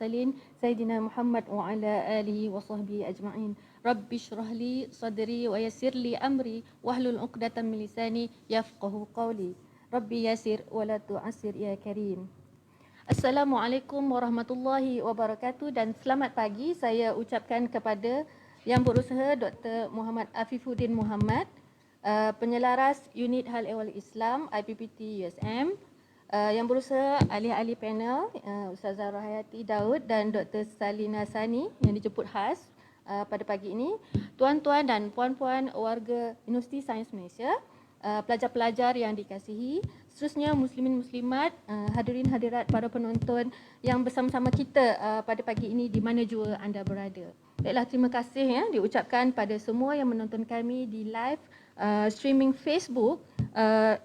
mursalin Sayyidina Muhammad wa ala alihi wa sahbihi ajma'in. Rabbi shrah li sadri wa yassir li amri wahlul 'uqdatam min lisani yafqahu qawli. Rabbi yassir wa la tu'assir ya karim. Assalamualaikum warahmatullahi wabarakatuh dan selamat pagi saya ucapkan kepada Yang Berusaha Dr. Muhammad Afifuddin Muhammad, Penyelaras Unit Hal Ehwal Islam IPPT USM, Yang Berusaha ahli-ahli panel Ustazah Rohayati Daud dan Dr. Salina Sani yang dijemput khas pada pagi ini, tuan-tuan dan puan-puan warga Universiti Sains Malaysia, pelajar-pelajar yang dikasihi, seterusnya muslimin muslimat, hadirin hadirat para penonton yang bersama-sama kita pada pagi ini di mana jua anda berada. Baiklah, terima kasih diucapkan pada semua yang menonton kami di live streaming Facebook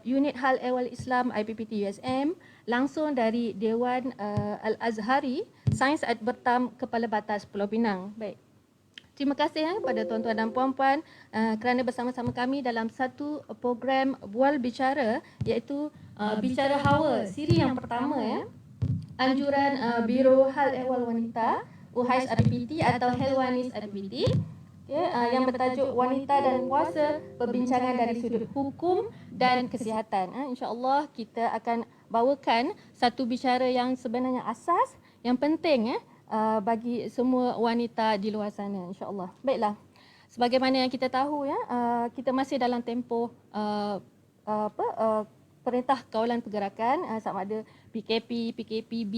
Unit Hal Ehwal Islam IPPT USM langsung dari Dewan Al-Azhari Sains Bertam Kepala Batas Pulau Pinang. Baik. Terima kasih kepada tuan-tuan dan puan-puan kerana bersama-sama kami dalam satu program Bual Bicara, iaitu Bicara Hawa siri yang pertama anjuran Biro Hal Ehwal Wanita UHAIS IPPT atau Helwanis IPPT, yang bertajuk Wanita dan Puasa, Perbincangan dari Sudut Hukum dan Kesihatan. InsyaAllah kita akan bawakan satu bicara yang sebenarnya asas, yang penting bagi semua wanita di luar sana, insyaAllah. Baiklah, sebagaimana yang kita tahu kita masih dalam tempoh Perintah Kawalan Pergerakan, sama ada PKP, PKPB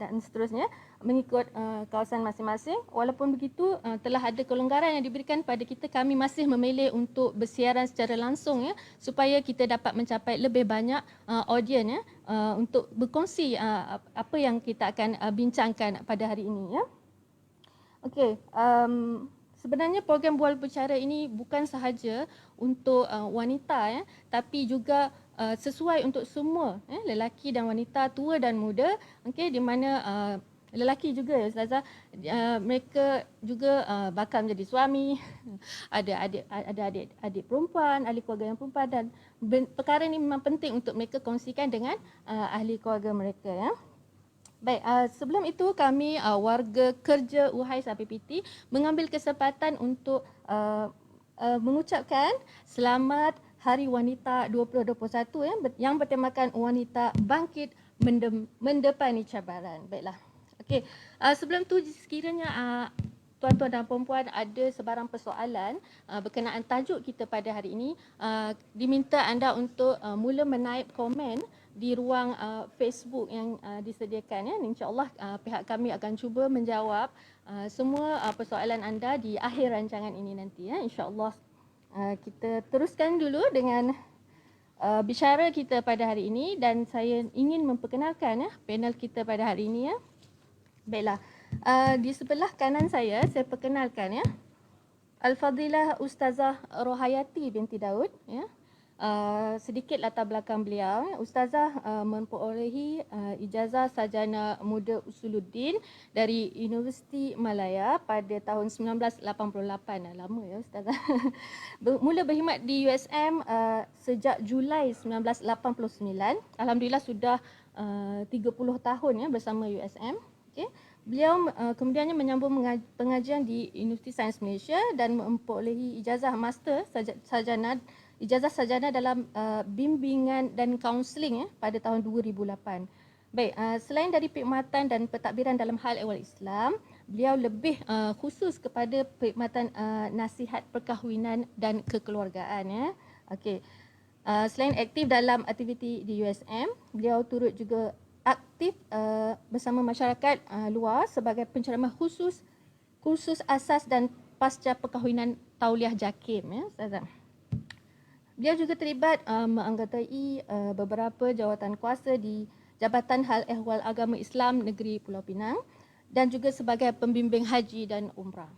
dan seterusnya mengikut kawasan masing-masing. Walaupun begitu, telah ada kelonggaran yang diberikan pada kita, kami masih memilih untuk bersiaran secara langsung supaya kita dapat mencapai lebih banyak audiens untuk berkongsi apa yang kita akan bincangkan pada hari ini. Okey, sebenarnya program Bual Bicara ini bukan sahaja untuk wanita tapi juga sesuai untuk semua, lelaki dan wanita, tua dan muda, di mana lelaki juga Ustazah, mereka juga bakal menjadi suami, ada adik perempuan, ahli keluarga yang perempuan, dan perkara ini memang penting untuk mereka kongsikan dengan ahli keluarga mereka. Baik, sebelum itu kami warga kerja UHAIS IPPT mengambil kesempatan untuk mengucapkan selamat Hari Wanita 2021 yang bertemakan wanita bangkit mendepani cabaran. Baiklah. Okey, sebelum tu sekiranya tuan-tuan dan puan-puan ada sebarang persoalan berkenaan tajuk kita pada hari ini, diminta anda untuk mula menaip komen di ruang Facebook yang disediakan. InsyaAllah pihak kami akan cuba menjawab semua persoalan anda di akhir rancangan ini nanti. InsyaAllah. Kita teruskan dulu dengan bicara kita pada hari ini, dan saya ingin memperkenalkan panel kita pada hari ini. Baiklah, di sebelah kanan saya perkenalkan Al-Fadilah Ustazah Rohayati binti Daud. Sedikit latar belakang beliau. Ustazah memperolehi ijazah sarjana muda Usuluddin dari Universiti Malaya pada tahun 1988. Lama Ustazah. Mula berkhidmat di USM sejak Julai 1989. Alhamdulillah sudah 30 tahun bersama USM. Beliau kemudiannya menyambung pengajian di Universiti Sains Malaysia dan memperolehi ijazah master sarjana dalam bimbingan dan kaunseling pada tahun 2008. Baik, selain dari perkhidmatan dan pentadbiran dalam hal ehwal Islam, beliau lebih khusus kepada perkhidmatan nasihat perkahwinan dan kekeluargaan. Okey. Selain aktif dalam aktiviti di USM, beliau turut juga aktif bersama masyarakat luar sebagai penceramah khusus asas dan pasca perkahwinan Tauliah Jakim. Ustazah. Beliau juga terlibat menganggotai beberapa jawatan kuasa di Jabatan Hal Ehwal Agama Islam Negeri Pulau Pinang dan juga sebagai pembimbing haji dan umrah.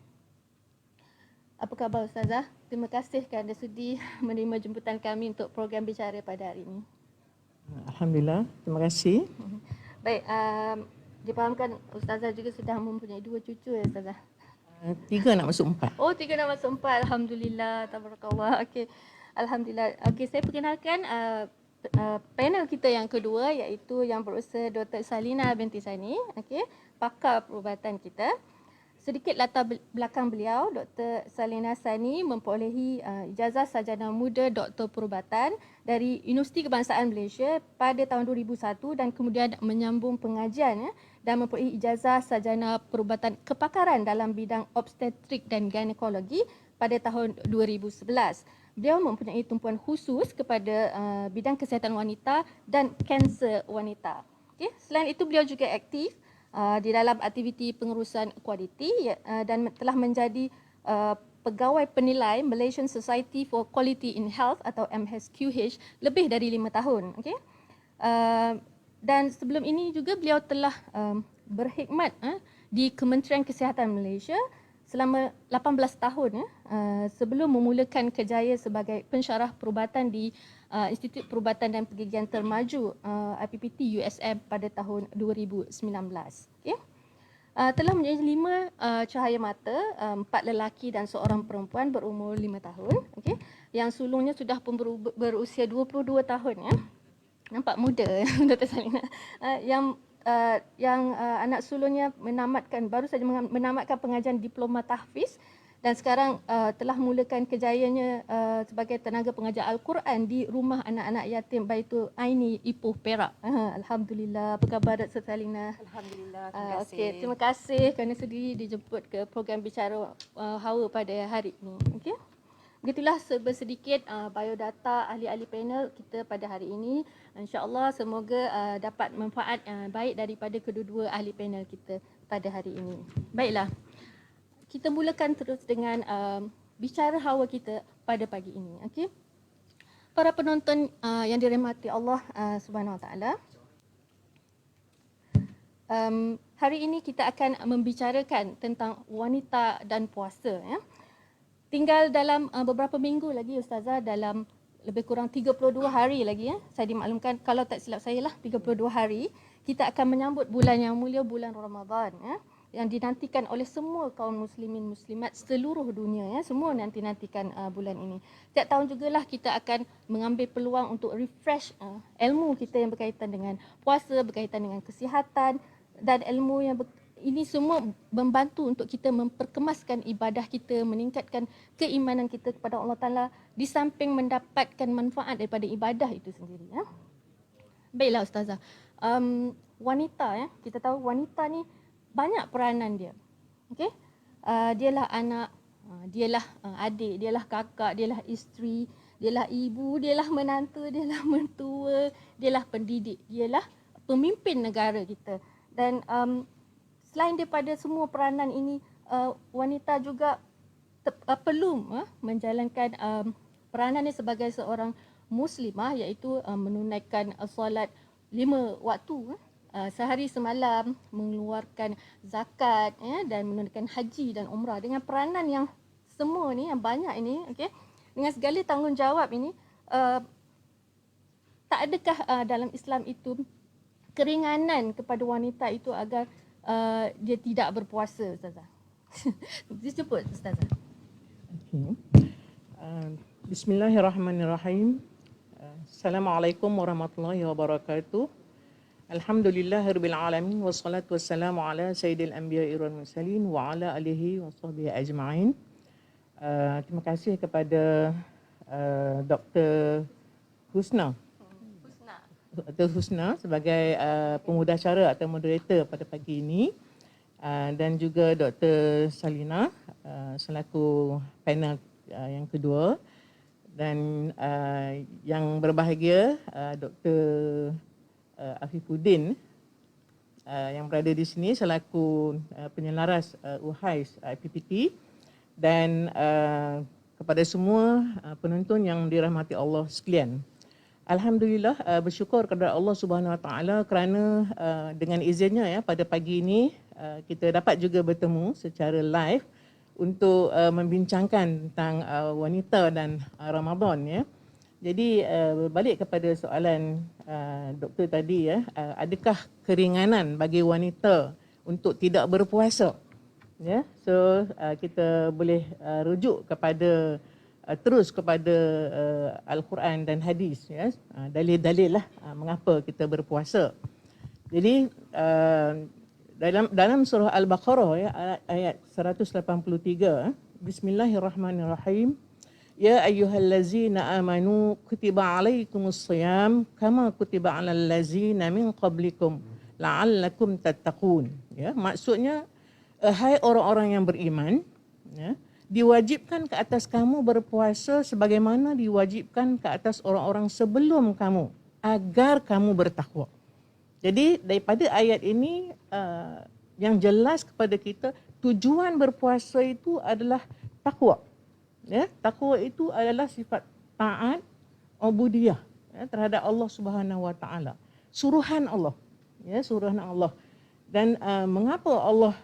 Apa khabar Ustazah? Terima kasih kerana sudi menerima jemputan kami untuk program bicara pada hari ini. Alhamdulillah, terima kasih. Baik, dipahamkan Ustazah juga sudah mempunyai 2 cucu Ustazah. 3 nak masuk 4. Oh, 3 nak masuk 4. Alhamdulillah, tabarakallah. Okey. Alhamdulillah. Okey, saya perkenalkan panel kita yang kedua, iaitu Yang Berusaha Dr. Salina binti Sani. Okey. pakar perubatan kita. Sedikit latar belakang beliau, Dr. Salina Sani memperolehi ijazah sarjana muda Doktor Perubatan dari Universiti Kebangsaan Malaysia pada tahun 2001 dan kemudian menyambung pengajian dan memperolehi ijazah sarjana perubatan kepakaran dalam bidang obstetrik dan ginekologi pada tahun 2011. Beliau mempunyai tumpuan khusus kepada bidang kesihatan wanita dan kanser wanita. Okay. Selain itu beliau juga aktif di dalam aktiviti pengurusan kualiti dan telah menjadi pegawai penilai Malaysian Society for Quality in Health atau MSQH lebih dari 5 tahun. Okay? Dan sebelum ini juga beliau telah berkhidmat di Kementerian Kesihatan Malaysia selama 18 tahun sebelum memulakan kerjaya sebagai pensyarah perubatan di Institut Perubatan dan Pergigian Termaju IPPT USM pada tahun 2019. Okay. Telah menjadi 5 cahaya mata, 4 lelaki dan seorang perempuan berumur 5 tahun. Okay. Yang sulungnya sudah pun berusia 22 tahun. Ya. Nampak muda Dr. Salina. Yang anak sulungnya baru saja menamatkan pengajian diploma tahfiz dan sekarang telah mulakan kerjayanya sebagai tenaga pengajar Al-Quran di rumah anak-anak yatim Baitul Aini Ipoh Perak. Alhamdulillah. Apa khabar Dr. Salina? Alhamdulillah, terima kasih. Okay, terima kasih kerana sudi dijemput ke program Bicara Hawa pada hari ini. Okay. Begitulah sedikit biodata ahli-ahli panel kita pada hari ini. InsyaAllah semoga dapat manfaat baik daripada kedua-dua ahli panel kita pada hari ini. Baiklah, kita mulakan terus dengan bicara hawa kita pada pagi ini. Okay? Para penonton yang dirahmati Allah Subhanahu Wa Taala. Hari ini kita akan membicarakan tentang wanita dan puasa. Ya. Tinggal dalam beberapa minggu lagi Ustazah, dalam lebih kurang 32 hari lagi saya dimaklumkan, kalau tak silap saya lah 32 hari kita akan menyambut bulan yang mulia, bulan Ramadan yang dinantikan oleh semua kaum muslimin muslimat seluruh dunia semua nantikan bulan ini. Setiap tahun jugalah kita akan mengambil peluang untuk refresh ilmu kita yang berkaitan dengan puasa, berkaitan dengan kesihatan dan ilmu yang ini semua membantu untuk kita memperkemaskan ibadah kita, meningkatkan keimanan kita kepada Allah Ta'ala di samping mendapatkan manfaat daripada ibadah itu sendiri. Baiklah Ustazah, wanita kita tahu wanita ni banyak peranan dia. Okay? Dialah anak, dialah adik, dialah kakak, dialah isteri, dialah ibu, dialah menantu, dialah mentua, dialah pendidik, dialah pemimpin negara kita. Dan selain daripada semua peranan ini, wanita juga perlu menjalankan peranannya sebagai seorang muslimah, iaitu menunaikan solat 5 waktu sehari semalam, mengeluarkan zakat dan menunaikan haji dan umrah dengan peranan yang semua ni, yang banyak ini, okay? Dengan segala tanggungjawab ini, tak adakah dalam Islam itu keringanan kepada wanita itu agar dia tidak berpuasa, Ustazah? Disebut, Ustazah. Okay. Bismillahirrahmanirrahim. Assalamualaikum warahmatullahi wabarakatuh. Alhamdulillahirabbil alamin wassalatu wassalamu ala sayyidil anbiya'i wal mursalin wa ala alihi washabbihi ajma'in. Terima kasih kepada Dr. Husna sebagai pengudacara atau moderator pada pagi ini, dan juga Dr. Salina selaku panel yang kedua, dan yang berbahagia Dr. Afifuddin yang berada di sini selaku penyelaras UHAIS IPPT, dan kepada semua penonton yang dirahmati Allah sekalian. Alhamdulillah, bersyukur kepada Allah Subhanahu Wa Taala kerana dengan izinnya pada pagi ini kita dapat juga bertemu secara live untuk membincangkan tentang wanita dan Ramadan. Jadi berbalik kepada soalan doktor tadi, adakah keringanan bagi wanita untuk tidak berpuasa? So kita boleh rujuk kepada terus kepada Al-Quran dan hadis, dalil-dalil lah mengapa kita berpuasa. Jadi dalam surah Al-Baqarah ya ayat 183, Bismillahirrahmanirrahim. Ya ayyuhallazina amanu kutiba alaikumus shiyam kama kutiba alal ladzina min qablikum la'allakum tattaqun. Ya, maksudnya hai orang-orang yang beriman, ya, diwajibkan ke atas kamu berpuasa sebagaimana diwajibkan ke atas orang-orang sebelum kamu agar kamu bertakwa. Jadi daripada ayat ini yang jelas kepada kita tujuan berpuasa itu adalah takwa. Ya, takwa itu adalah sifat taat, ubudiyah ya, terhadap Allah Subhanahu Wa Taala. Suruhan Allah. Ya, suruhan Allah. Dan mengapa Allah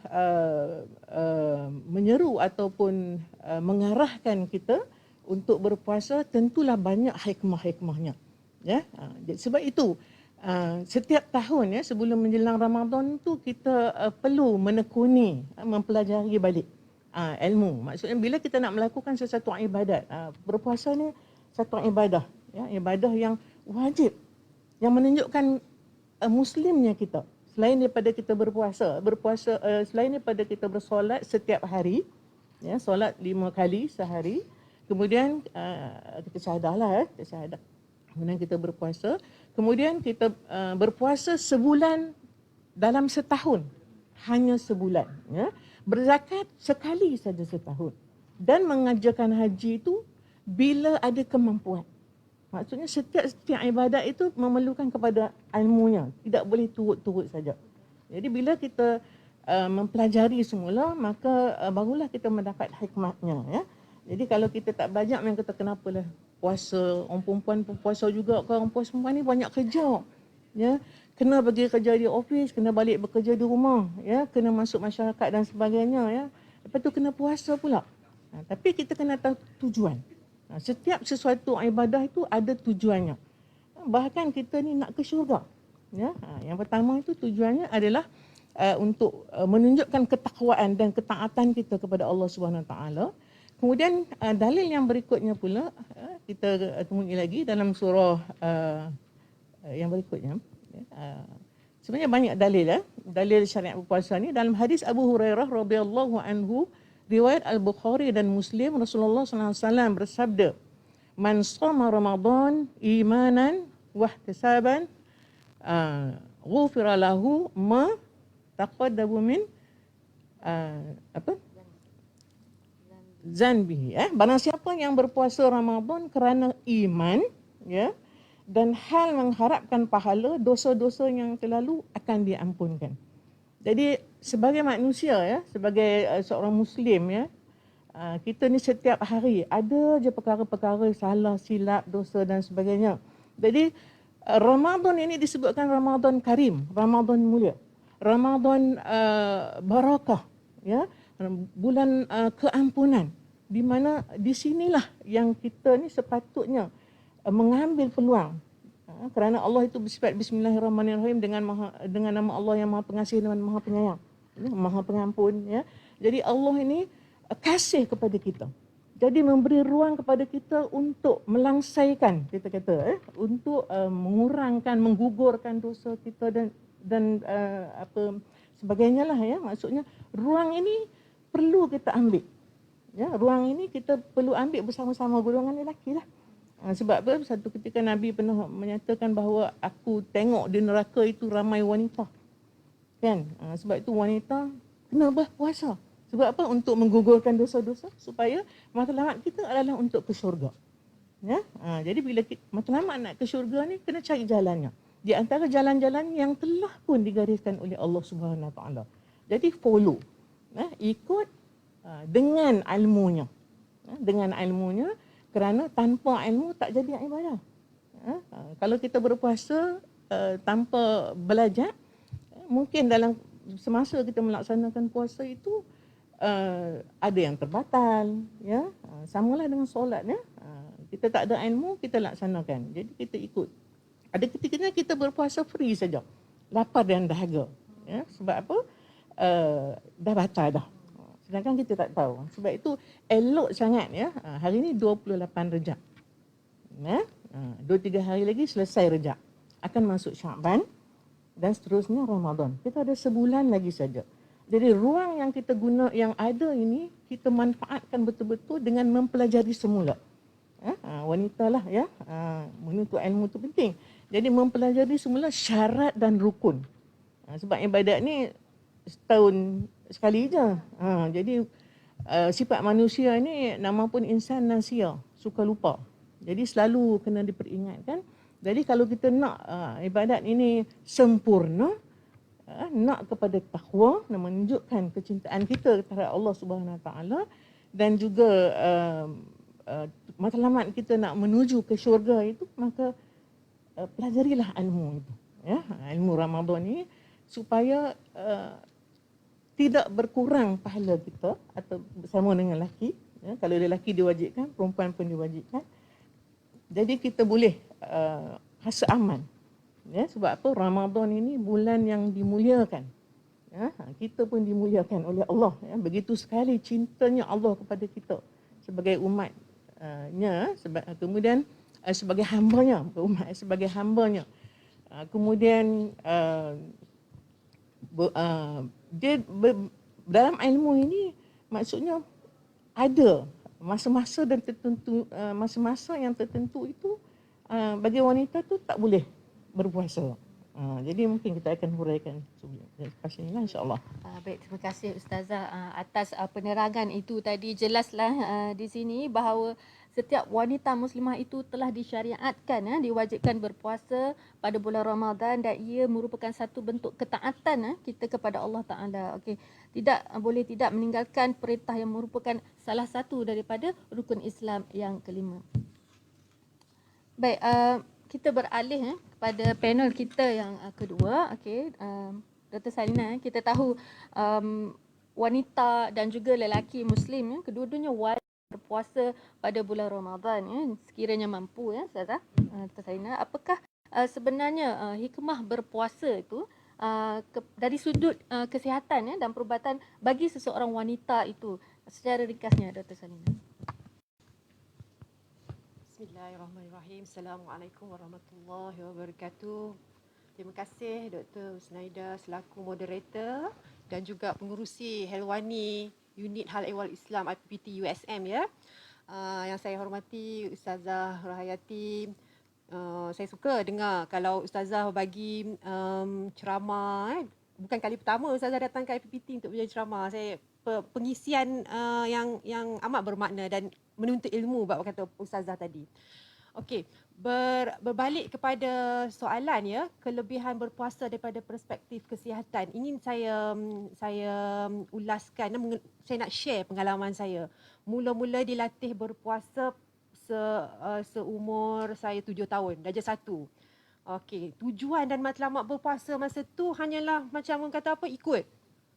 menyeru ataupun mengarahkan kita untuk berpuasa, tentulah banyak hikmah-hikmahnya. Ya, sebab itu setiap tahun ya sebelum menjelang Ramadan tu kita perlu menekuni mempelajari balik ilmu. Maksudnya bila kita nak melakukan sesuatu ibadat, berpuasa ni satu ibadah, ya, ibadah yang wajib, yang menunjukkan muslimnya kita. Selain daripada kita berpuasa, selain daripada kita bersolat setiap hari, ya, solat 5 kali sehari, kemudian kita syahadah kita syahadah. Kemudian kita berpuasa, kemudian kita berpuasa sebulan dalam setahun, hanya sebulan, ya. Berzakat sekali saja setahun, dan mengajarkan haji itu bila ada kemampuan. Maksudnya setiap ibadat itu memerlukan kepada ilmunya, tidak boleh turut-turut saja. Jadi bila kita mempelajari semula, maka barulah kita mendapat hikmahnya, ya. Jadi kalau kita tak belajar, memang kata kenapalah puasa, orang perempuan pun puasa juga, orang perempuan ni banyak kerja, ya. Kena pergi kerja di ofis, kena balik bekerja di rumah, ya, kena masuk masyarakat dan sebagainya, ya. Lepas tu kena puasa pula. Tapi kita kena tahu tujuan. Setiap sesuatu ibadah itu ada tujuannya. Bahkan kita ni nak ke syurga. Ya, yang pertama itu tujuannya adalah untuk menunjukkan ketakwaan dan ketaatan kita kepada Allah Subhanahu Taala. Kemudian dalil yang berikutnya pula kita temui lagi dalam surah yang berikutnya. Sebenarnya banyak dalil, dalil syariat berpuasa ni. Dalam hadis Abu Hurairah radhiyallahu anhu, riwayat Al-Bukhari dan Muslim, Rasulullah SAW bersabda, "Man shoma Ramadan imanan wa ihtisaban, ghufira lahu ma taqaddama min zanbihi." Barang siapa yang berpuasa Ramadan kerana iman, ya, dan hal mengharapkan pahala, dosa-dosa yang terlalu akan diampunkan. Jadi sebagai manusia, ya, sebagai seorang Muslim, ya, kita ni setiap hari ada je perkara-perkara salah, silap, dosa dan sebagainya. Jadi Ramadan ini disebutkan Ramadan Karim, Ramadan mulia, Ramadan barakah, ya, bulan keampunan, di mana di sinilah yang kita ni sepatutnya mengambil peluang. Kerana Allah itu bersifat Bismillahirrahmanirrahim, dengan nama Allah yang Maha Pengasih dan Maha Penyayang, Maha Pengampun, ya. Jadi Allah ini kasih kepada kita. Jadi memberi ruang kepada kita untuk melangsaikan, kita kata, untuk mengurangkan, menggugurkan dosa kita dan apa sebagainya lah, ya. Maksudnya ruang ini perlu kita ambil. Ya, ruang ini kita perlu ambil bersama-sama golongan lelaki lah. Sebab apa? Satu ketika Nabi pernah menyatakan bahawa aku tengok di neraka itu ramai wanita. Kan? Sebab itu wanita kena berpuasa. Sebab apa? Untuk menggugurkan dosa-dosa, supaya matlamat kita adalah untuk ke syurga. Ya? Jadi bila matlamat nak ke syurga ni, kena cari jalannya. Di antara jalan-jalan yang telah pun digariskan oleh Allah Subhanahu Wa Taala. Jadi follow. Ikut dengan ilmunya. Dengan ilmunya. Kerana tanpa ilmu tak jadi ibadah. Kalau kita berpuasa tanpa belajar, mungkin dalam semasa kita melaksanakan puasa itu ada yang terbatal, ya. Samalah dengan solat, ya. Kita tak ada ilmu, kita laksanakan. Jadi kita ikut. Ada ketikanya kita berpuasa free saja, lapar dan dahaga, ya. Sebab apa? Dah batal dah. Sedangkan kita tak tahu. Sebab itu elok sangat, ya. Hari ini 28 Rejab. Ya? 2-3 hari lagi selesai Rejab. Akan masuk Syaban. dan seterusnya Ramadan. Kita ada sebulan lagi saja. Jadi ruang yang kita guna, yang ada ini, kita manfaatkan betul-betul dengan mempelajari semula. Wanita lah ya, menuntut ilmu itu penting. Jadi mempelajari semula syarat dan rukun. Sebab ibadat ni setahun sekali je. Jadi sifat manusia ni nama pun insan nasia, suka lupa. Jadi selalu kena diperingatkan. Jadi kalau kita nak ibadat ini sempurna, nak kepada takwa, nak menunjukkan kecintaan kita kepada Allah Subhanahu Wa Taala, dan juga matlamat kita nak menuju ke syurga itu, maka pelajarilah ilmu itu, ya, ilmu Ramadan ini, supaya tidak berkurang pahala kita atau bersama dengan lelaki. Ya, kalau lelaki diwajibkan, perempuan pun diwajibkan. Jadi kita boleh rasa aman. Ya, sebab apa? Ramadan ini bulan yang dimuliakan. Ya, kita pun dimuliakan oleh Allah. Ya, begitu sekali cintanya Allah kepada kita sebagai umatnya, kemudian sebagai hambanya, umat sebagai hambanya. Kemudian dia dalam ilmu ini maksudnya ada masa-masa dan tertentu, masa-masa yang tertentu itu bagi wanita tu tak boleh berpuasa. Jadi mungkin kita akan huraikan lepas ini lah, insyaAllah. Baik, terima kasih Ustazah atas penerangan itu tadi. Jelaslah di sini bahawa setiap wanita muslimah itu telah disyariatkan, diwajibkan berpuasa pada bulan Ramadan, dan ia merupakan satu bentuk ketaatan kita kepada Allah Ta'ala. Okey, boleh tidak meninggalkan perintah yang merupakan salah satu daripada rukun Islam yang kelima. Baik, kita beralih kepada panel kita yang kedua. Okey, Dr. Salina, kita tahu wanita dan juga lelaki Muslim, kedua-duanya wajib berpuasa pada bulan Ramadan, sekiranya mampu, Ustazah. Dr. Salina, apakah sebenarnya hikmah berpuasa itu dari sudut kesihatan dan perubatan bagi seseorang wanita itu, secara ringkasnya, Dr. Salina? Bismillahirrahmanirrahim. Assalamualaikum warahmatullahi wabarakatuh. Terima kasih Dr. Husnaida selaku moderator dan juga pengerusi Helwani Unit Hal Ehwal Islam IPPT USM ya. Yang saya hormati Ustazah Rahayati. Saya suka dengar kalau Ustazah bagi ceramah. Bukan kali pertama Ustazah datang ke IPPT untuk bagi ceramah. Saya pengisian yang amat bermakna dan menuntut ilmu bab kata Ustazah tadi. Okey, berbalik kepada soalan ya, kelebihan berpuasa daripada perspektif kesihatan. Ingin saya ulaskan, saya nak share pengalaman saya. Mula-mula dilatih berpuasa seumur saya 7 tahun, darjah 1. Okey, tujuan dan matlamat berpuasa masa tu hanyalah macam orang kata apa, ikut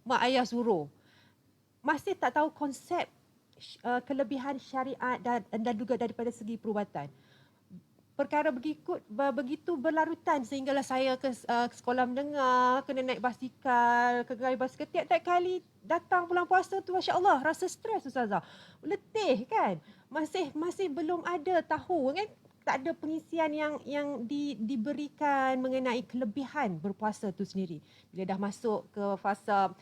mak ayah suruh. Masih tak tahu konsep kelebihan syariat dan juga daripada segi perubatan. Perkara begitu berlarutan sehinggalah saya ke sekolah menengah, kena naik basikal, ke gerai basikal. Tiap-tiap kali datang bulan puasa tu, Masya Allah, rasa stres Ustazah. Letih kan? Masih belum ada tahu kan? Tak ada pengisian yang diberikan mengenai kelebihan berpuasa tu sendiri. Bila dah masuk ke fasa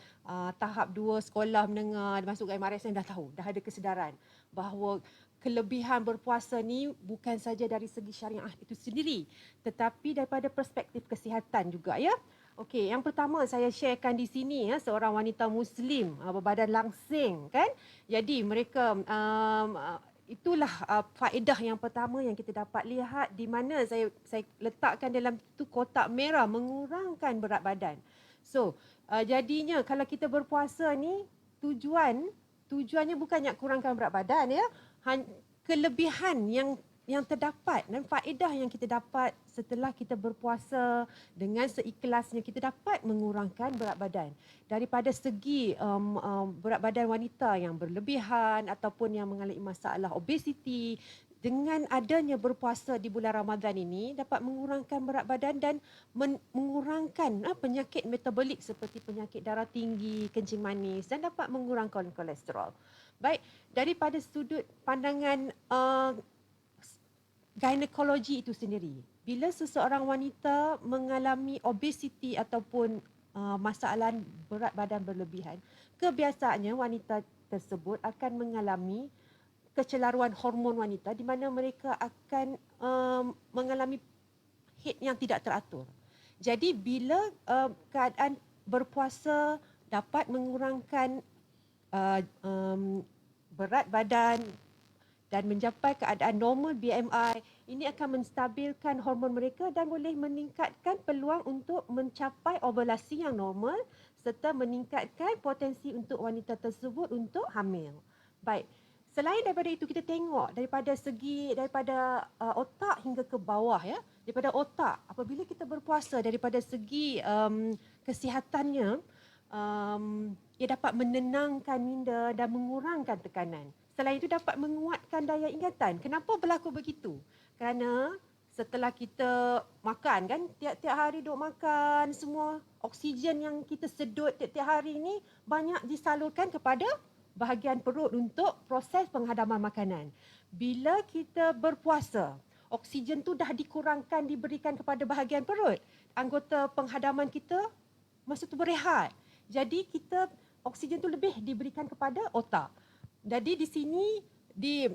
tahap 2 sekolah menengah, masuk ke MRS, dah tahu, dah ada kesedaran bahawa kelebihan berpuasa ni bukan saja dari segi syariah itu sendiri, tetapi daripada perspektif kesihatan juga ya. Okey, yang pertama saya sharekan di sini ya, seorang wanita Muslim berbadan langsing kan. Jadi mereka itulah faedah yang pertama yang kita dapat lihat, di mana saya letakkan dalam tu kotak merah, mengurangkan berat badan. So jadinya kalau kita berpuasa ni tujuannya bukan nak kurangkan berat badan ya. Kelebihan yang terdapat dan faedah yang kita dapat setelah kita berpuasa dengan seikhlasnya, kita dapat mengurangkan berat badan. Daripada segi berat badan wanita yang berlebihan ataupun yang mengalami masalah obesiti, dengan adanya berpuasa di bulan Ramadan ini dapat mengurangkan berat badan dan mengurangkan penyakit metabolik seperti penyakit darah tinggi, kencing manis, dan dapat mengurangkan kolesterol. Baik, daripada sudut pandangan ginekologi itu sendiri, bila seseorang wanita mengalami obesiti ataupun masalah berat badan berlebihan, kebiasaannya wanita tersebut akan mengalami kecelaruan hormon wanita di mana mereka akan mengalami haid yang tidak teratur. Jadi bila keadaan berpuasa dapat mengurangkan berat badan dan mencapai keadaan normal BMI, ini akan menstabilkan hormon mereka dan boleh meningkatkan peluang untuk mencapai ovulasi yang normal serta meningkatkan potensi untuk wanita tersebut untuk hamil. Baik. Selain daripada itu, kita tengok daripada otak hingga ke bawah, ya. Daripada otak, apabila kita berpuasa, daripada segi kesihatannya, ia dapat menenangkan minda dan mengurangkan tekanan. Selain itu dapat menguatkan daya ingatan. Kenapa berlaku begitu? Kerana setelah kita makan kan, tiap-tiap hari duk makan, semua oksigen yang kita sedut tiap-tiap hari ni banyak disalurkan kepada bahagian perut untuk proses penghadaman makanan. Bila kita berpuasa, oksigen tu dah dikurangkan, diberikan kepada bahagian perut. Anggota penghadaman kita masa tu berehat. Jadi oksigen tu lebih diberikan kepada otak. Jadi di sini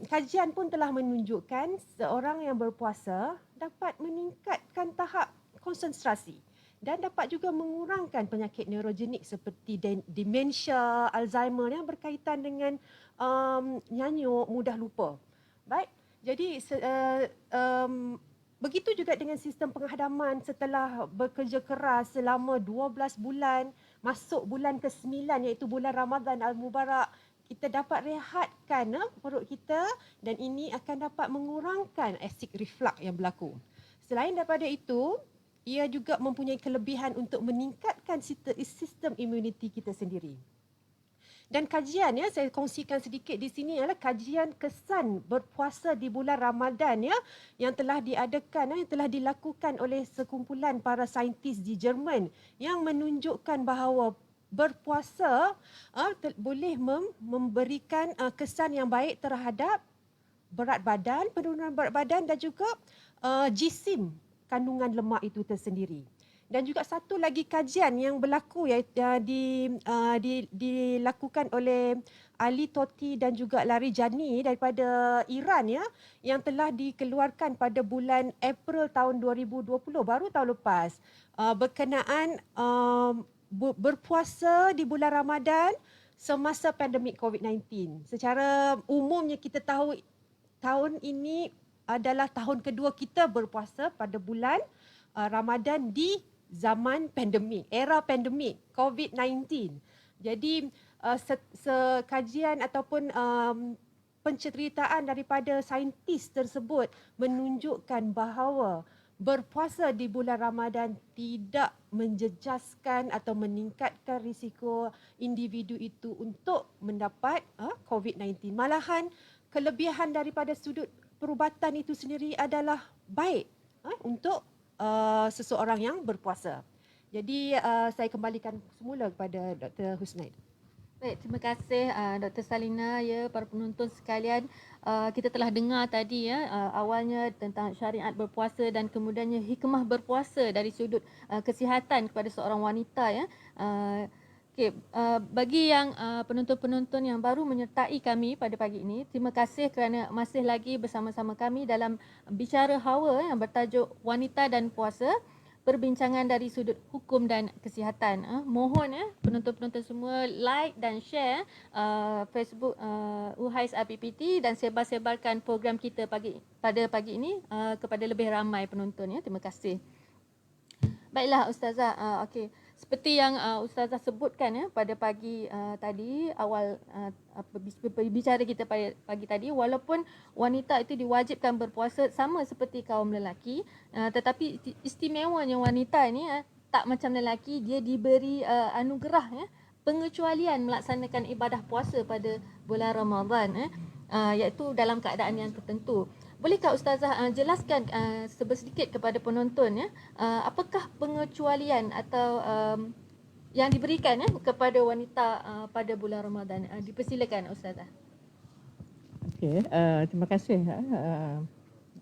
kajian pun telah menunjukkan seorang yang berpuasa dapat meningkatkan tahap konsentrasi dan dapat juga mengurangkan penyakit neurogenik seperti demensia, Alzheimer yang berkaitan dengan nyanyuk, mudah lupa. Baik, jadi begitu juga dengan sistem penghadaman setelah bekerja keras selama 12 bulan, masuk bulan ke-9 iaitu bulan Ramadan Al-Mubarak, kita dapat rehatkan perut kita dan ini akan dapat mengurangkan acid reflux yang berlaku. Selain daripada itu, ia juga mempunyai kelebihan untuk meningkatkan sistem imuniti kita sendiri. Dan kajian, ya, saya kongsikan sedikit di sini adalah kajian kesan berpuasa di bulan Ramadan, ya, yang telah diadakan, yang telah dilakukan oleh sekumpulan para saintis di Jerman yang menunjukkan bahawa berpuasa boleh memberikan kesan yang baik terhadap berat badan, penurunan berat badan dan juga jisim kandungan lemak itu tersendiri. Dan juga satu lagi kajian yang berlaku dilakukan oleh Ali Tohti dan juga Larijani daripada Iran, ya, yang telah dikeluarkan pada bulan April tahun 2020, baru tahun lepas, berkenaan berpuasa di bulan Ramadan semasa pandemik COVID-19. Secara umumnya kita tahu tahun ini adalah tahun kedua kita berpuasa pada bulan Ramadan di zaman pandemik, era pandemik COVID-19. Jadi kajian ataupun penceritaan daripada saintis tersebut menunjukkan bahawa berpuasa di bulan Ramadan tidak menjejaskan atau meningkatkan risiko individu itu untuk mendapat COVID-19. Malahan kelebihan daripada sudut perubatan itu sendiri adalah baik untuk seseorang yang berpuasa. Jadi saya kembalikan semula kepada Dr. Husnaid. Baik, terima kasih Dr. Salina, ya, para penonton sekalian. Kita telah dengar tadi, ya, awalnya tentang syariat berpuasa dan kemudiannya hikmah berpuasa dari sudut kesihatan kepada seorang wanita, ya. Okay, bagi yang penonton-penonton yang baru menyertai kami pada pagi ini, terima kasih kerana masih lagi bersama-sama kami dalam Bicara Hawa yang bertajuk Wanita dan Puasa, perbincangan dari sudut hukum dan kesihatan. Mohon, penonton-penonton semua like dan share Facebook UHAIS IPPT dan sebar-sebarkan program kita pada pagi ini kepada lebih ramai penonton, ya. Terima kasih. Baiklah Ustazah, okey. Seperti yang Ustazah sebutkan, ya, pada pagi tadi, awal bicara kita pada pagi tadi, walaupun wanita itu diwajibkan berpuasa sama seperti kaum lelaki, tetapi istimewanya wanita ini tak macam lelaki, dia diberi anugerah, ya, pengecualian melaksanakan ibadah puasa pada bulan Ramadan, iaitu dalam keadaan yang tertentu. Bolehkah Ustazah jelaskan sedikit kepada penonton, ya, apakah pengecualian atau yang diberikan, ya, kepada wanita pada bulan Ramadan? Dipersilakan Ustazah. Okey, terima kasih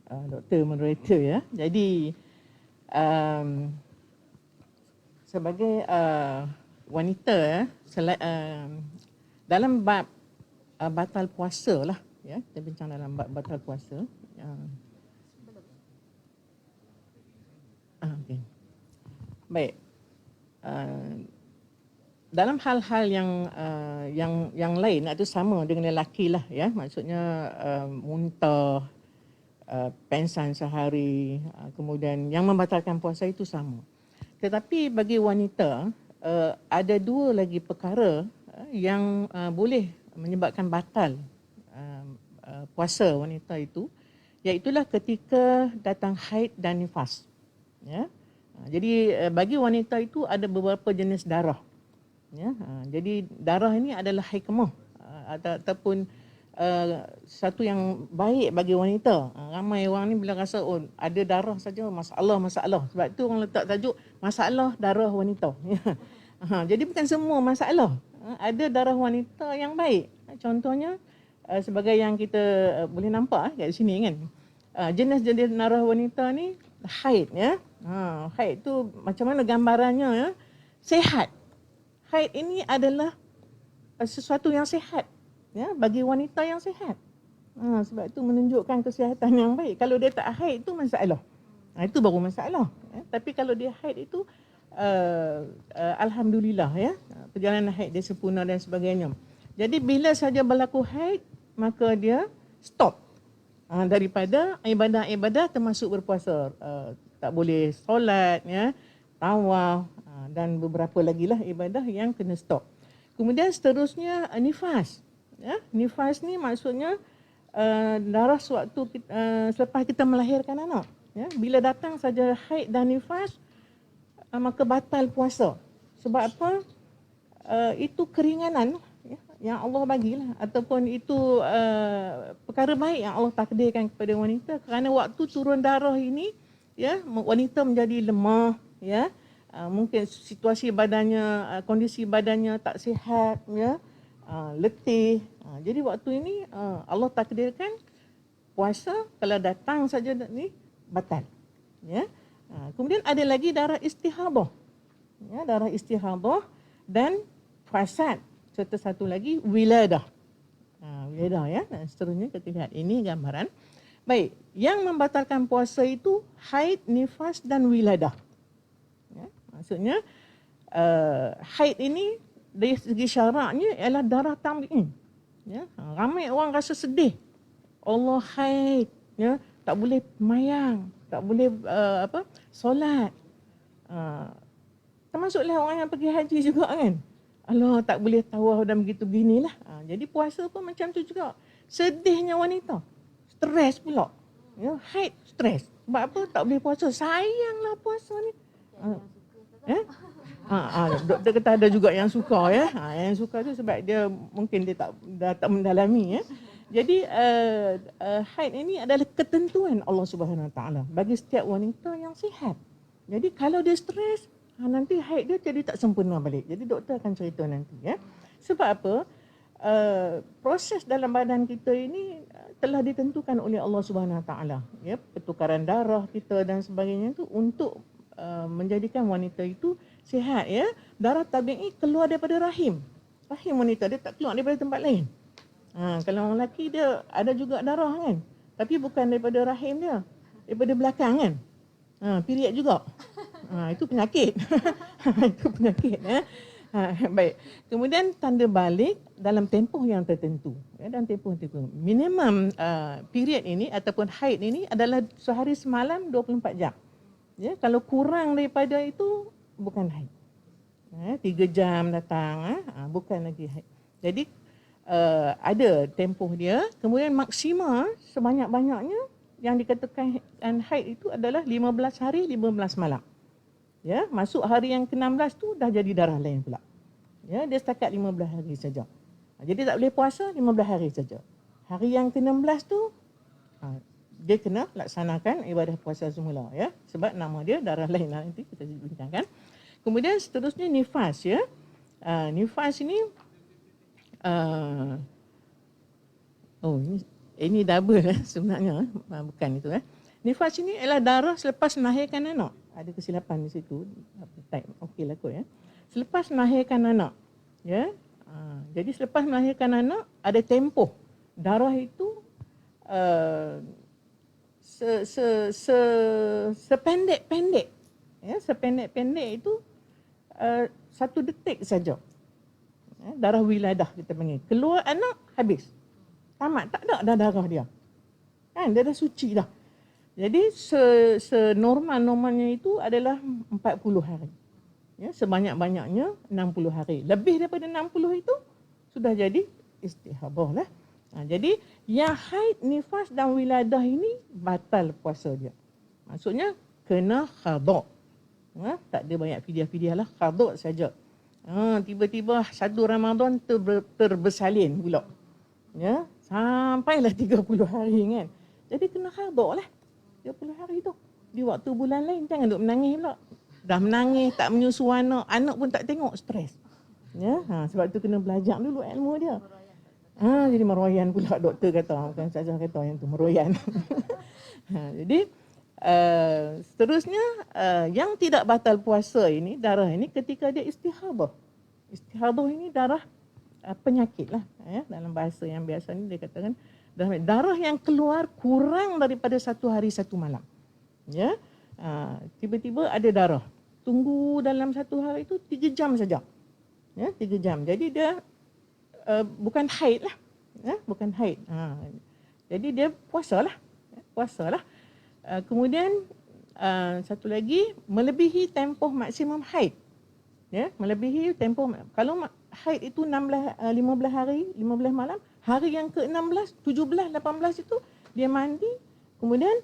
Dr. Moderator ya. Jadi sebagai wanita dalam bab batal puasa lah ya, kita bincang dalam bab batal puasa. Okay. Baik. Dalam hal-hal yang lain itu sama dengan lelaki lah ya, maksudnya muntah, pensan sehari, kemudian yang membatalkan puasa itu sama. Tetapi bagi wanita ada dua lagi perkara yang boleh menyebabkan batal puasa wanita itu, iaitulah ketika datang haid dan nifas. Ya. Jadi bagi wanita itu ada beberapa jenis darah. Ya. Jadi darah ini adalah hikmah ataupun satu yang baik bagi wanita. Ramai orang ni bila rasa ada darah saja masalah. Sebab tu orang letak tajuk masalah darah wanita. Jadi bukan semua masalah. Ada darah wanita yang baik. Contohnya sebagai yang kita boleh nampak kat sini kan. Jenis-jenis darah wanita ni haid ya. Haid tu macam mana gambarannya ya? Sehat. Haid ini adalah sesuatu yang sehat. Ya, bagi wanita yang sihat. Sebab itu menunjukkan kesihatan yang baik. Kalau dia tak haid itu masalah. Itu baru masalah. Ya. Tapi kalau dia haid itu alhamdulillah ya. Perjalanan haid dia sempurna dan sebagainya. Jadi bila saja berlaku haid, maka dia stop daripada ibadah-ibadah termasuk berpuasa. Tak boleh solat ya, tawaf dan beberapa lagi lah ibadah yang kena stop. Kemudian seterusnya nifas. Ya, nifas ni maksudnya darah sewaktu selepas kita melahirkan anak. Ya, bila datang saja haid dan nifas, maka batal puasa. Sebab apa? Itu keringanan ya, yang Allah bagilah, ataupun itu perkara baik yang Allah takdirkan kepada wanita, kerana waktu turun darah ini ya, wanita menjadi lemah ya, mungkin situasi badannya, kondisi badannya tak sihat ya, letih. Jadi waktu ini Allah takdirkan puasa kalau datang saja ni batal. Ya. Kemudian ada lagi darah istihadah. Ya, darah istihadah dan fasad. Serta satu lagi wiladah. Wiladah ya, dan seterusnya kita lihat ini gambaran. Baik, yang membatalkan puasa itu haid, nifas dan wiladah. Ya, maksudnya haid ini dari segi syaraknya ialah darah tamyiz. Ya, ramai orang rasa sedih. Allah haid, ya, tak boleh mayang, tak boleh solat. Termasuklah orang yang pergi haji juga kan. Allah tak boleh tawaf dan begitu beginilah. Jadi puasa pun macam tu juga. Sedihnya wanita. Stres pula. Ya, haid, stres. Sebab apa? Tak boleh puasa. Sayanglah puasa ni. Doktor kata ada juga yang suka ya. Yang suka tu sebab dia mungkin dia tak mendalami ya. Jadi haid ini adalah ketentuan Allah Subhanahu Wa Taala bagi setiap wanita yang sihat. Jadi kalau dia stres, nanti haid dia jadi tak sempurna balik. Jadi doktor akan cerita nanti ya. Sebab apa? Proses dalam badan kita ini telah ditentukan oleh Allah Subhanahu Wa Taala ya, pertukaran darah kita dan sebagainya itu untuk menjadikan wanita itu sihat ya. Darah tabi'i keluar daripada rahim. Rahim wanita dia tak keluar daripada tempat lain. Kalau orang lelaki dia ada juga darah kan. Tapi bukan daripada rahim dia. Daripada belakang kan. Period juga. Itu penyakit. Itu penyakit ya. Baik. Kemudian tanda balik dalam tempoh yang tertentu. Ya, dalam tempoh tertentu. Minimum period ini ataupun haid ini adalah sehari semalam 24 jam. Ya, kalau kurang daripada itu bukan haid. 3 jam datang, bukan lagi haid. Jadi ada tempoh dia. Kemudian maksima sebanyak-banyaknya yang dikatakan haid itu adalah 15 hari 15 malam. Ya, masuk hari yang ke-16 tu dah jadi darah lain pula. Ya, dia setakat 15 hari saja. Jadi tak boleh puasa 15 hari saja. Hari yang ke-16 tu dia kena laksanakan ibadah puasa semula ya, sebab nama dia darah lain, nanti kita bincangkan. Kemudian seterusnya nifas ya. Nifas ini ini double sebenarnya, bukan itu Nifas ini adalah darah selepas melahirkan anak. Ada kesilapan di situ. Type. Okeylah kot ya. Selepas melahirkan anak. Ya. Jadi selepas melahirkan anak ada tempoh. Darah itu sependek-pendek. Ya, sependek-pendek itu 1 detik saja. Ya, darah wiladah kita panggil. Keluar anak habis. Tamat, tak ada dah darah dia. Kan dia dah suci dah. Jadi senormal-normalnya itu adalah 40 hari. Ya, sebanyak-banyaknya 60 hari. Lebih daripada 60 itu sudah jadi istihadah lah. Jadi yang haid, nifas dan wiladah ini batal puasa dia. Maksudnya kena qada. Tak ada banyak fidyah-fidyah lah, qada saja. Tiba-tiba 1 Ramadan terbersalin pula. Ya, sampailah 30 hari kan. Jadi kena qada lah 30 hari tu. Di waktu bulan lain jangan duk menangis pula. Dah menangis, tak menyusu anak pun tak tengok, stres. Ya, sebab tu kena belajar dulu ilmu dia. Jadi meroyan pula doktor kata, bukan saja kata yang tu meroyan. Jadi seterusnya yang tidak batal puasa ini, darah ini ketika dia istihadah. Istihadah ini darah penyakit lah. Ya, dalam bahasa yang biasa ni dia katakan darah yang keluar kurang daripada 1 hari 1 malam. Ya, tiba-tiba ada darah. Tunggu dalam 1 hari itu 3 jam saja. Ya, 3 jam. Jadi dia bukan haid lah. Ya, bukan haid. Jadi dia puasalah. Ya, puasalah. Kemudian satu lagi, melebihi tempoh maksimum haid. Ya, melebihi tempoh. Kalau haid itu 15 hari, 15 malam, hari yang ke-16, 17, 18 itu dia mandi, kemudian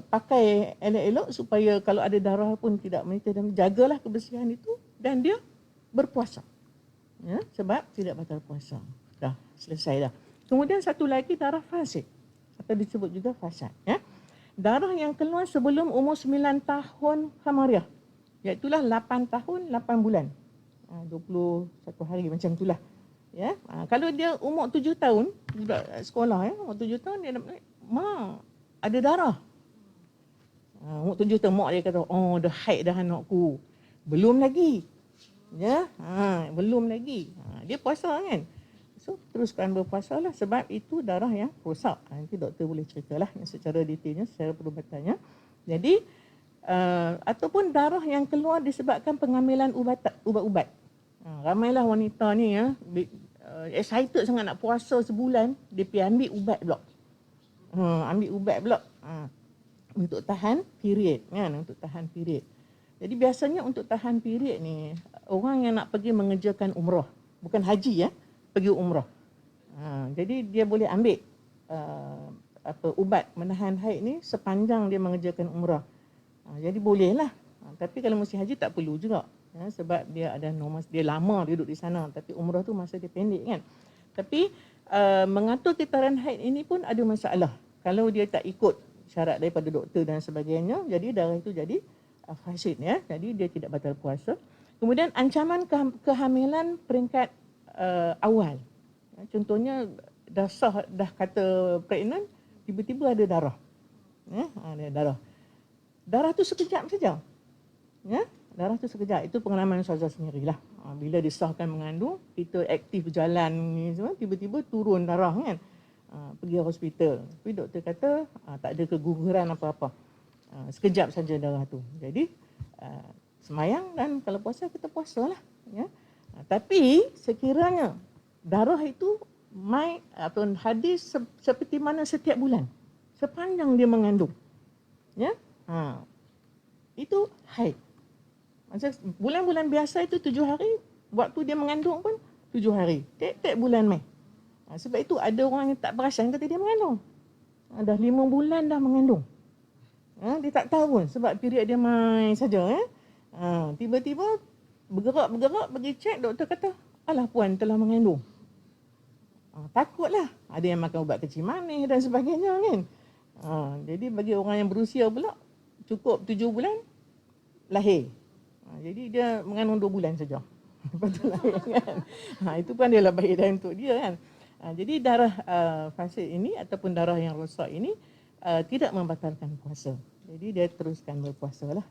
pakai elok-elok supaya kalau ada darah pun tidak menita, dan jagalah kebersihan itu, dan dia berpuasa. Ya, sebab tidak batal puasa. Dah selesai dah. Kemudian satu lagi darah fasid atau disebut juga fasad. Ya. Darah yang keluar sebelum umur 9 tahun hamariah. Iaitulah 8 tahun 8 bulan. 21 hari macam itulah. Ya. Kalau dia umur 7 tahun, budak sekolah ya, umur 7 tahun dia ada darah. Umur 7 tahun mak dia kata, "Oh, dah haid dah anakku." Belum lagi. Ya, belum lagi. Dia puasa kan. So teruskan berpuasa lah sebab itu darah yang rosak. Nanti doktor boleh ceritalah secara detailnya, secara perubatannya. Jadi ataupun darah yang keluar disebabkan pengambilan ubat-ubat. Ramailah wanita ni ya, excited sangat nak puasa sebulan, dia pergi ambil ubat pula. Ambil ubat pula. Untuk tahan period kan, untuk tahan period. Jadi biasanya untuk tahan period ni, orang yang nak pergi mengerjakan umrah, bukan haji ya, pergi umrah. Jadi dia boleh ambil ubat menahan haid ni sepanjang dia mengerjakan umrah. Jadi bolehlah. Tapi kalau musim haji tak perlu juga. Ya, sebab dia ada normal, dia lama duduk di sana, tapi umrah tu masa dia pendek kan. Tapi mengatur titaran haid ini pun ada masalah. Kalau dia tak ikut syarat daripada doktor dan sebagainya, jadi darah itu jadi fasid ya. Jadi dia tidak batal puasa. Kemudian ancaman kehamilan peringkat awal. Ya, contohnya dah sah, dah kata pregnant, tiba-tiba ada darah. Ya, ada darah. Darah tu sekejap saja. Ya, darah tu sekejap. Itu pengalaman Ustazah sendirilah. Bila disahkan mengandung, kita aktif jalan ni semua, tiba-tiba turun darah kan. Pergi hospital. Tapi doktor kata tak ada keguguran apa-apa. Sekejap saja darah tu. Jadi semayang dan kalau puasa kita puasalah. Ya. Tapi sekiranya darah itu atau hadis seperti mana setiap bulan, sepanjang dia mengandung. Ya. Itu haid. Maksud bulan-bulan biasa itu 7 hari, waktu dia mengandung pun 7 hari. Tiap-tiap bulan mai. Sebab itu ada orang yang tak perasan kata dia mengandung. Dah 5 bulan dah mengandung. Dia tak tahu pun sebab period dia mai saja. Tiba-tiba bergerak pergi cek, doktor kata, "Alah puan telah mengandung." Takutlah. Ada yang makan ubat kecil manis dan sebagainya kan. Jadi bagi orang yang berusia pula, cukup 7 bulan lahir. Jadi dia mengandung 2 bulan saja. Lepas tu lahir kan. Itu pun adalah baik dah untuk dia kan. Jadi darah fasid ini ataupun darah yang rosak ini tidak membatalkan puasa. Jadi dia teruskan berpuasa lah.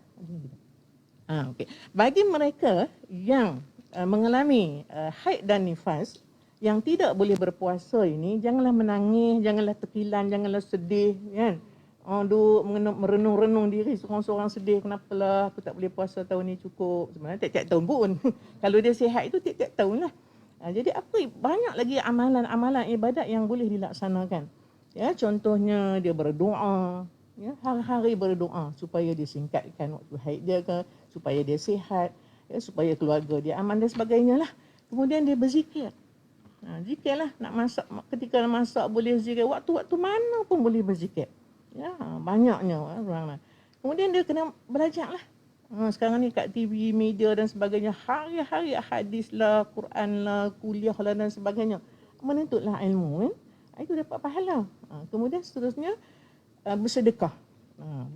Okay. Bagi mereka yang mengalami haid dan nifas yang tidak boleh berpuasa ini, janganlah menangis, janganlah terkilan, janganlah sedih, kan? Duk merenung-renung diri seorang-seorang sedih, kenapalah aku tak boleh puasa tahun ni cukup. Sebenarnya tiap-tiap tahun pun. Kalau dia sihat itu tiap-tiap tahun lah. Jadi banyak lagi amalan-amalan ibadat yang boleh dilaksanakan. Ya, contohnya dia berdoa, ya, hari-hari berdoa supaya dia singkatkan waktu haid dia ke, supaya dia sihat, ya, supaya keluarga dia aman dan sebagainya lah. Kemudian dia berzikir. Zikir lah, nak masak, ketika nak masak boleh zikir, waktu-waktu mana pun boleh berzikir. Ya, banyaknya orang lah. Kemudian dia kena belajar lah. Sekarang ni kat TV, media dan sebagainya, hari-hari hadis lah, Quran lah, kuliah lah dan sebagainya. Menuntutlah ilmu, kan? Itu dapat pahala. Kemudian seterusnya, bersedekah.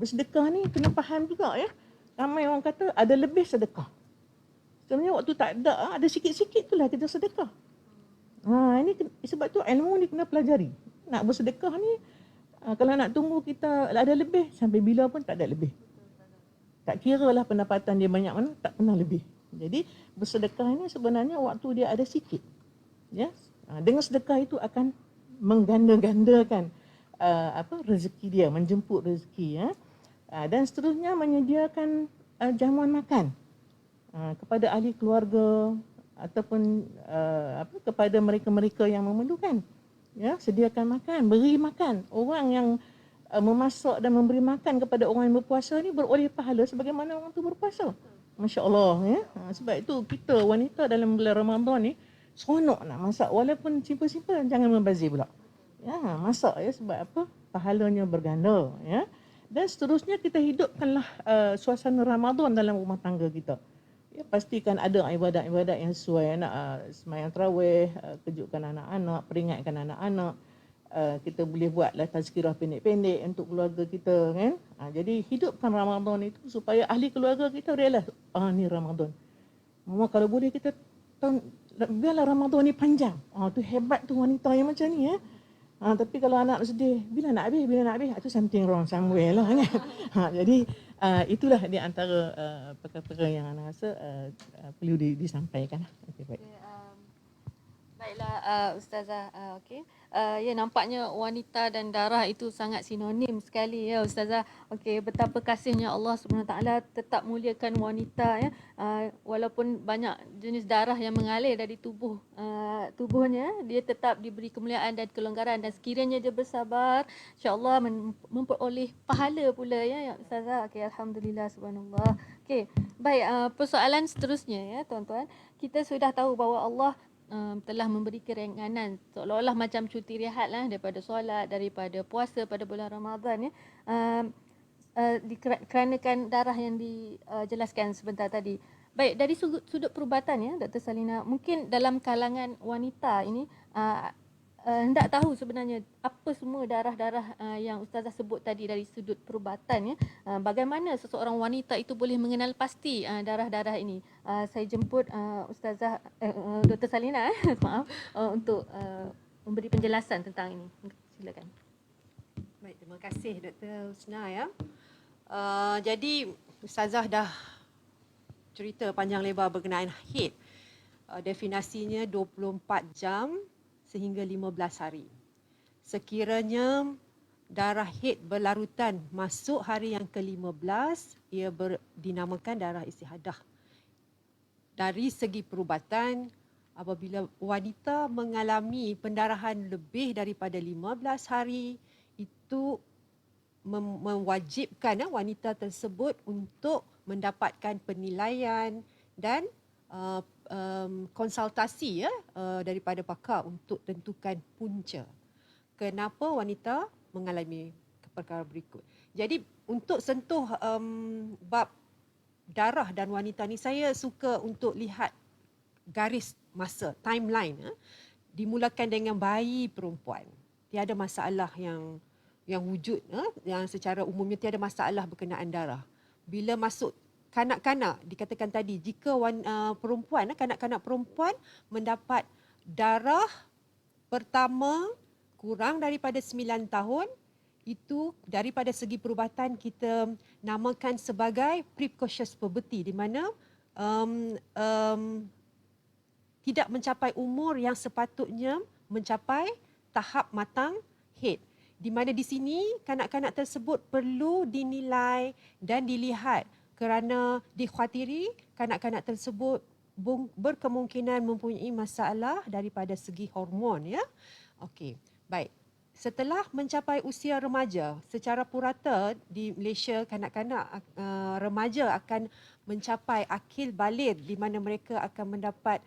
Bersedekah ni kena faham juga, ya. Ramai orang kata ada lebih sedekah. Sebenarnya waktu tak ada sikit-sikit tu lah kita sedekah. Ini sebab tu ilmu ni kena pelajari. Nak bersedekah ni, kalau nak tunggu kita ada lebih, sampai bila pun tak ada lebih. Tak kira lah pendapatan dia banyak mana, tak pernah lebih. Jadi bersedekah ini sebenarnya waktu dia ada sikit. Ya, dengan sedekah itu akan mengganda-gandakan rezeki dia, menjemput rezeki, ya. Dan seterusnya menyediakan jamuan makan kepada ahli keluarga ataupun kepada mereka-mereka yang memerlukan. Ya, sediakan makan, beri makan. Orang yang memasak dan memberi makan kepada orang yang berpuasa ni beroleh pahala sebagaimana orang tu berpuasa. Masya-Allah, ya. Sebab itu kita wanita dalam bulan Ramadan ni seronok nak masak walaupun simple-simple, jangan membazir pula. Ya, masak, ya, sebab apa? Pahalanya berganda, ya. Dan seterusnya kita hidupkanlah suasana Ramadan dalam rumah tangga kita. Ya, pastikan ada ibadat-ibadat yang sesuai, sembahyang tarawih, kejutkan anak-anak, peringatkan anak-anak. Kita boleh buatlah tazkirah pendek-pendek untuk keluarga kita, kan. Jadi hidupkan Ramadan itu supaya ahli keluarga kita realise, ni Ramadan. Mama kalau boleh kita biarlah Ramadan ni panjang. Tu hebat tu wanita yang macam ni, ya. Tapi kalau anak sedih, bila nak habis, itu something wrong somewhere lah, kan. Jadi itulah di antara perkara-perkara yang anak rasa perlu disampaikan. Okay, baik. Baiklah Ustazah, okey. Ya, nampaknya wanita dan darah itu sangat sinonim sekali, ya Ustazah. Okey, betapa kasihnya Allah SWT tetap muliakan wanita, ya. Walaupun banyak jenis darah yang mengalir dari tubuhnya, dia tetap diberi kemuliaan dan kelonggaran, dan sekiranya dia bersabar, insya-Allah memperoleh pahala pula, ya Ustazah. Okey, alhamdulillah, subhanallah. Okey, baik, persoalan seterusnya, ya tuan-tuan. Kita sudah tahu bahawa Allah telah memberi keringanan, seolah-olah macam cuti rehat lah, daripada solat, daripada puasa pada bulan Ramadan, ya. Keranakan darah yang dijelaskan sebentar tadi. Baik, dari sudut perubatan, ya Dr. Salina, mungkin dalam kalangan wanita ini hendak tahu sebenarnya apa semua darah-darah yang Ustazah sebut tadi dari sudut perubatan, ya. Bagaimana seseorang wanita itu boleh mengenal pasti darah-darah ini. Saya jemput Ustazah Dr. Salina maaf, untuk memberi penjelasan tentang ini. Silakan. Baik, terima kasih Dr. Husna, ya. Jadi Ustazah dah cerita panjang lebar berkenaan haid. Definisinya 24 jam sehingga 15 hari. Sekiranya darah haid berlarutan masuk hari yang ke-15, ia dinamakan darah istihadah. Dari segi perubatan, apabila wanita mengalami pendarahan lebih daripada 15 hari, itu mewajibkan wanita tersebut untuk mendapatkan penilaian dan konsultasi, ya, daripada pakar untuk tentukan punca kenapa wanita mengalami perkara berikut. Jadi untuk sentuh bab darah dan wanita ni, saya suka untuk lihat garis masa, timeline. Dimulakan dengan bayi perempuan. Tiada masalah yang wujud, yang secara umumnya tiada masalah berkenaan darah. Bila masuk kanak-kanak, dikatakan tadi, jika perempuan, kanak-kanak perempuan mendapat darah pertama kurang daripada 9 tahun, itu daripada segi perubatan kita namakan sebagai precocious puberty, di mana um, um, tidak mencapai umur yang sepatutnya mencapai tahap matang haid. Di mana di sini kanak-kanak tersebut perlu dinilai dan dilihat kerana dikhawatiri kanak-kanak tersebut berkemungkinan mempunyai masalah daripada segi hormon, ya. Okey, baik. Setelah mencapai usia remaja, secara purata di Malaysia kanak-kanak remaja akan mencapai akil baligh di mana mereka akan mendapat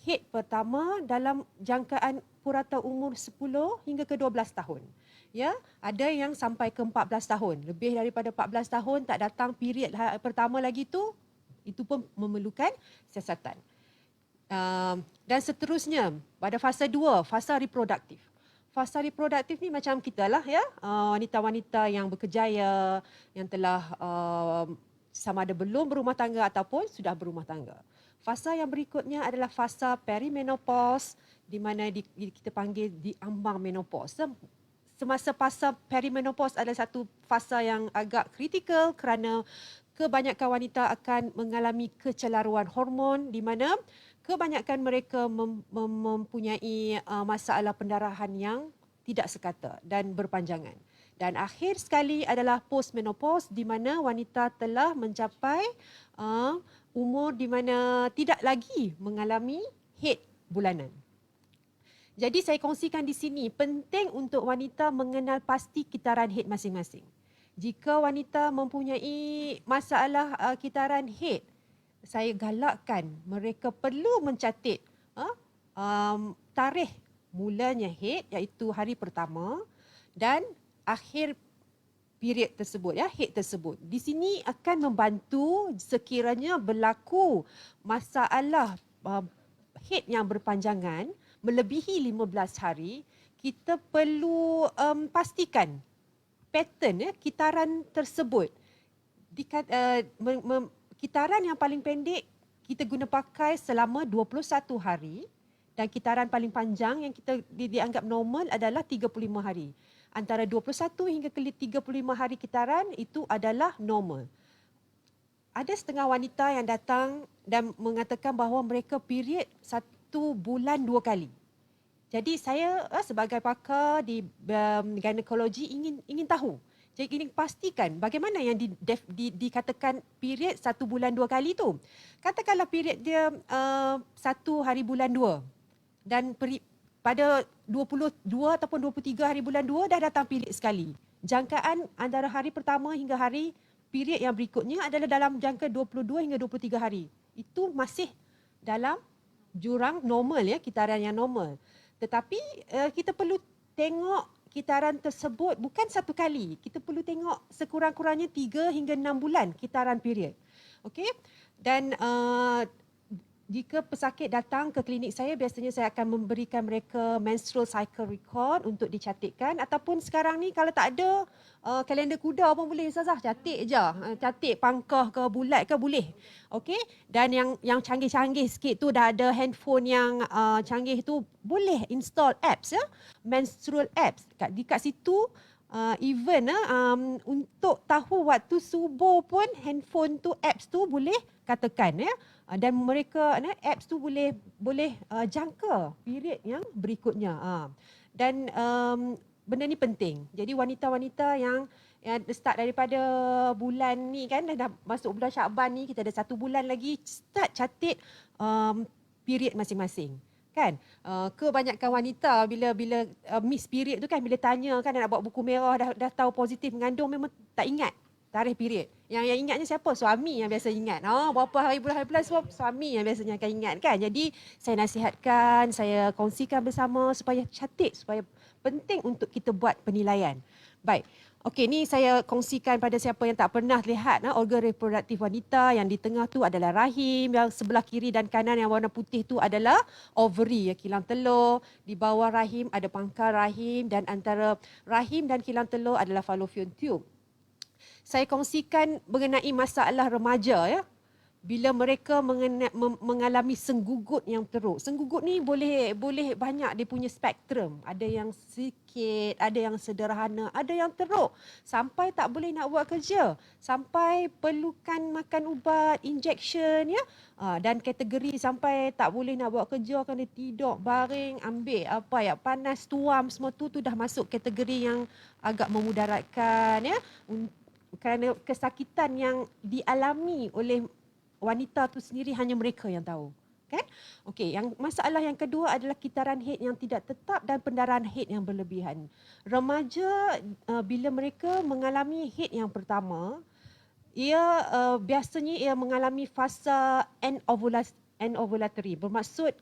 haid pertama dalam jangkaan purata umur 10 hingga ke 12 tahun. Ya, ada yang sampai ke 14 tahun. Lebih daripada 14 tahun tak datang period pertama lagi tu, itu pun memerlukan siasatan. Dan seterusnya pada fasa 2, fasa reproduktif. Fasa reproduktif ni macam kita lah, ya, wanita-wanita yang berkejaya, yang telah sama ada belum berumah tangga ataupun sudah berumah tangga. Fasa yang berikutnya adalah fasa perimenopause, di mana kita panggil di ambang menopause. Semasa fasa perimenopause adalah satu fasa yang agak kritikal kerana kebanyakan wanita akan mengalami kecelaruan hormon, di mana kebanyakan mereka mempunyai masalah pendarahan yang tidak sekata dan berpanjangan. Dan akhir sekali adalah postmenopause, di mana wanita telah mencapai umur di mana tidak lagi mengalami haid bulanan. Jadi saya kongsikan di sini, penting untuk wanita mengenal pasti kitaran haid masing-masing. Jika wanita mempunyai masalah kitaran haid, saya galakkan mereka perlu mencatat tarikh mulanya haid, iaitu hari pertama dan akhir period tersebut, ya, haid tersebut. Di sini akan membantu sekiranya berlaku masalah haid yang berpanjangan melebihi 15 hari, kita perlu pastikan pattern, ya, kitaran tersebut. Kitaran yang paling pendek kita guna pakai selama 21 hari dan kitaran paling panjang yang kita dianggap normal adalah 35 hari. Antara 21 hingga ke 35 hari kitaran itu adalah normal. Ada setengah wanita yang datang dan mengatakan bahawa mereka period 1 bulan 2 kali. Jadi saya sebagai pakar di ginekologi ingin tahu. Jadi ingin pastikan bagaimana yang dikatakan period 1 bulan 2 kali tu. Katakanlah period dia 1 hari bulan 2 dan pada 22 ataupun 23 hari bulan 2 dah datang period sekali. Jangkaan antara hari pertama hingga hari period yang berikutnya adalah dalam jangka 22 hingga 23 hari. Itu masih dalam jurang normal, ya, kitaran yang normal. Tetapi kita perlu tengok kitaran tersebut bukan 1 kali. Kita perlu tengok sekurang-kurangnya 3 hingga 6 bulan kitaran period. Okey? Dan jika pesakit datang ke klinik saya, biasanya saya akan memberikan mereka menstrual cycle record untuk dicatatkan, ataupun sekarang ni kalau tak ada kalender kuda pun boleh, Ustazah, catat je. Catat pangkah ke bulat ke boleh. Okey? Dan yang canggih-canggih sikit tu dah ada handphone yang canggih tu, boleh install apps, ya, menstrual apps. Kat situ even untuk tahu waktu subuh pun handphone tu, apps tu boleh katakan, ya. Dan mereka apps tu boleh jangka period yang berikutnya. Dan benda ni penting. Jadi wanita-wanita yang start daripada bulan ni kan, dah masuk bulan Syakban ni, kita ada 1 bulan lagi, start catat period masing-masing. Kan? Kebanyakan wanita bila miss period tu kan, bila tanya kan nak buat buku merah, dah tahu positif mengandung, memang tak ingat tarikh period. Yang ingatnya siapa? Suami yang biasa ingat. Berapa hari bulan suami yang biasanya akan ingat kan. Jadi saya nasihatkan, saya kongsikan bersama supaya catat, supaya penting untuk kita buat penilaian. Baik. Okey, ni saya kongsikan pada siapa yang tak pernah lihat organ reproduktif wanita. Yang di tengah tu adalah rahim, yang sebelah kiri dan kanan yang warna putih tu adalah ovary, ya, kilang telur. Di bawah rahim ada pangkal rahim, dan antara rahim dan kilang telur adalah fallopian tube. Saya kongsikan mengenai masalah remaja, ya. bila mereka mengalami senggugut yang teruk. Senggugut ni boleh banyak dia punya spektrum. Ada yang sikit, ada yang sederhana, ada yang teruk. Sampai tak boleh nak buat kerja. Sampai perlukan makan ubat, injection ya. Dan kategori sampai tak boleh nak buat kerja, kena tidur, baring, ambil panas, tuam, semua tu dah masuk kategori yang agak memudaratkan ya. Kerana kesakitan yang dialami oleh wanita tu sendiri hanya mereka yang tahu. Kan? Okey, masalah yang kedua adalah kitaran haid yang tidak tetap dan pendarahan haid yang berlebihan. Remaja bila mereka mengalami haid yang pertama, biasanya ia mengalami fasa anovulatory. Bermaksud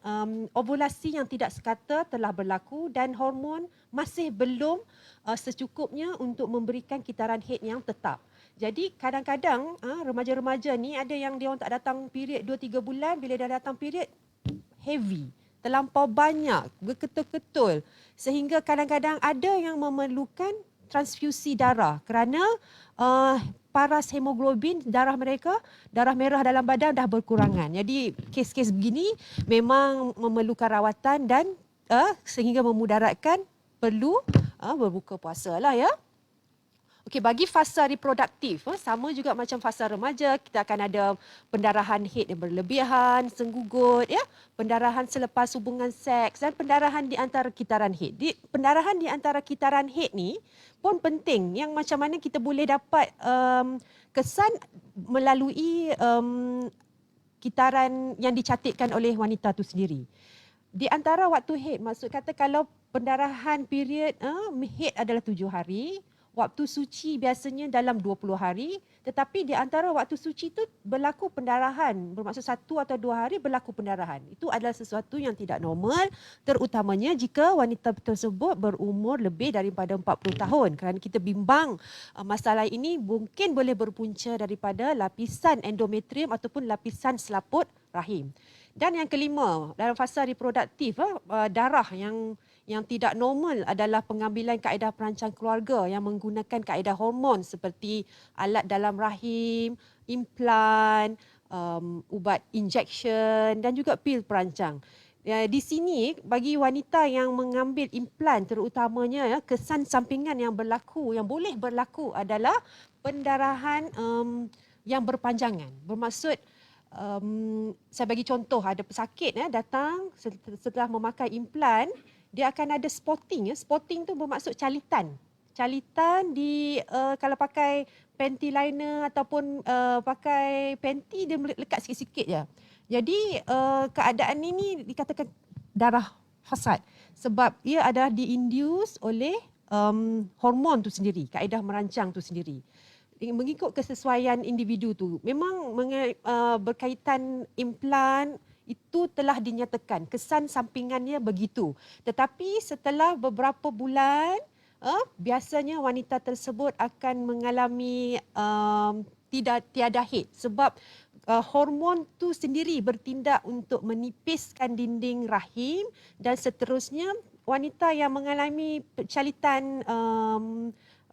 ovulasi yang tidak sekata telah berlaku dan hormon masih belum secukupnya untuk memberikan kitaran haid yang tetap. Jadi kadang-kadang remaja-remaja ni ada yang dia orang tak datang period 2-3 bulan, bila dah datang period heavy, terlampau banyak, berketul-ketul, sehingga kadang-kadang ada yang memerlukan transfusi darah kerana paras hemoglobin darah merah dalam badan dah berkurangan. Jadi kes-kes begini memang memerlukan rawatan dan sehingga memudaratkan perlu berbuka puasa lah ya. Okey, bagi fasa reproduktif, sama juga macam fasa remaja, kita akan ada pendarahan haid yang berlebihan, senggugut, ya, pendarahan selepas hubungan seks dan pendarahan di antara kitaran haid. Pendarahan di antara kitaran haid ni pun penting, yang macam mana kita boleh dapat kesan melalui kitaran yang dicatatkan oleh wanita tu sendiri. Di antara waktu haid, maksud kata kalau pendarahan period haid adalah 7 hari, waktu suci biasanya dalam 20 hari, tetapi di antara waktu suci itu berlaku pendarahan, bermaksud 1 atau 2 hari berlaku pendarahan. Itu adalah sesuatu yang tidak normal, terutamanya jika wanita tersebut berumur lebih daripada 40 tahun. Kerana kita bimbang masalah ini mungkin boleh berpunca daripada lapisan endometrium ataupun lapisan selaput rahim. Dan yang kelima, dalam fasa reproduktif, darah yang tidak normal adalah pengambilan kaedah perancang keluarga yang menggunakan kaedah hormon seperti alat dalam rahim, implan, ubat injection dan juga pil perancang. Di sini bagi wanita yang mengambil implan terutamanya kesan sampingan yang boleh berlaku adalah pendarahan yang berpanjangan. Bermaksud saya bagi contoh, ada pesakit datang setelah memakai implan, dia akan ada spotting. Spotting tu bermaksud calitan. Calitan di kalau pakai panty liner ataupun pakai panty, dia lekat sikit-sikit je. Jadi keadaan ini dikatakan darah fasad sebab ia adalah diinduce oleh hormon tu sendiri, kaedah merancang tu sendiri. Mengikut kesesuaian individu tu. Memang berkaitan implan itu telah dinyatakan, kesan sampingannya begitu. Tetapi setelah beberapa bulan, biasanya wanita tersebut akan mengalami tiada haid sebab hormon tu sendiri bertindak untuk menipiskan dinding rahim dan seterusnya wanita yang mengalami calitan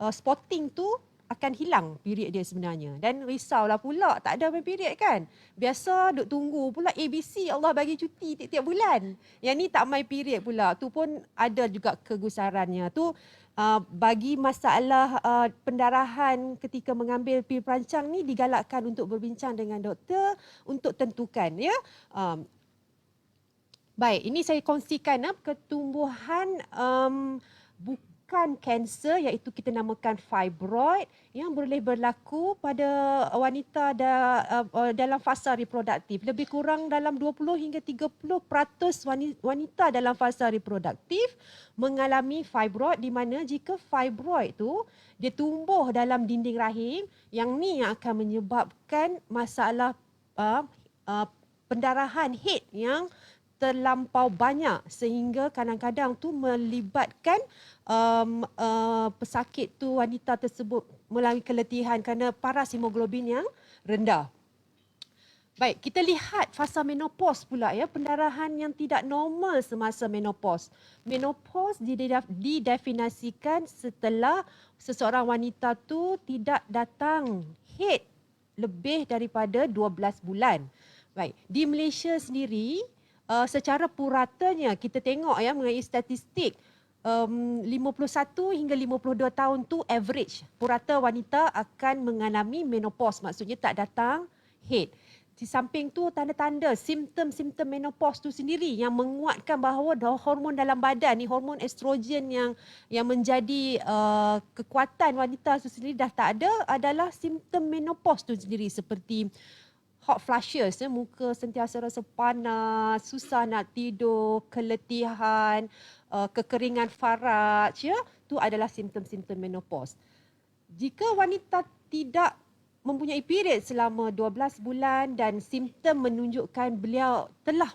spotting tu akan hilang period dia sebenarnya. Dan risaulah pula, tak ada period kan. Biasa duk tunggu pula ABC, Allah bagi cuti tiap-tiap bulan. Yang ni tak mai period pula. Tu pun ada juga kegusarannya. Tu bagi masalah pendarahan ketika mengambil pil perancang ni digalakkan untuk berbincang dengan doktor untuk tentukan ya. Baik, ini saya kongsikan ketumbuhan bukan kanser iaitu kita namakan fibroid yang boleh berlaku pada wanita dalam fasa reproduktif. Lebih kurang dalam 20 hingga 30% wanita dalam fasa reproduktif mengalami fibroid, di mana jika fibroid tu dia tumbuh dalam dinding rahim, yang ni yang akan menyebabkan masalah pendarahan haid yang terlampau banyak sehingga kadang-kadang tu melibatkan pesakit tu, wanita tersebut mengalami keletihan kerana paras hemoglobin yang rendah. Baik, kita lihat fasa menopause pula ya, pendarahan yang tidak normal semasa menopause. Menopause didefinisikan setelah seseorang wanita tu tidak datang haid lebih daripada 12 bulan. Baik, di Malaysia sendiri secara puratanya kita tengok ya mengenai statistik 51 hingga 52 tahun tu average purata wanita akan mengalami menopause, maksudnya tak datang haid. Di samping tu tanda-tanda simptom-simptom menopause tu sendiri yang menguatkan bahawa hormon dalam badan ni, hormon estrogen yang menjadi kekuatan wanita tu sendiri dah tak ada, adalah simptom menopause tu sendiri, seperti hot flushes, muka sentiasa rasa panas, susah nak tidur, keletihan, kekeringan faraj, tu adalah simptom-simptom menopause. Jika wanita tidak mempunyai period selama 12 bulan dan simptom menunjukkan beliau telah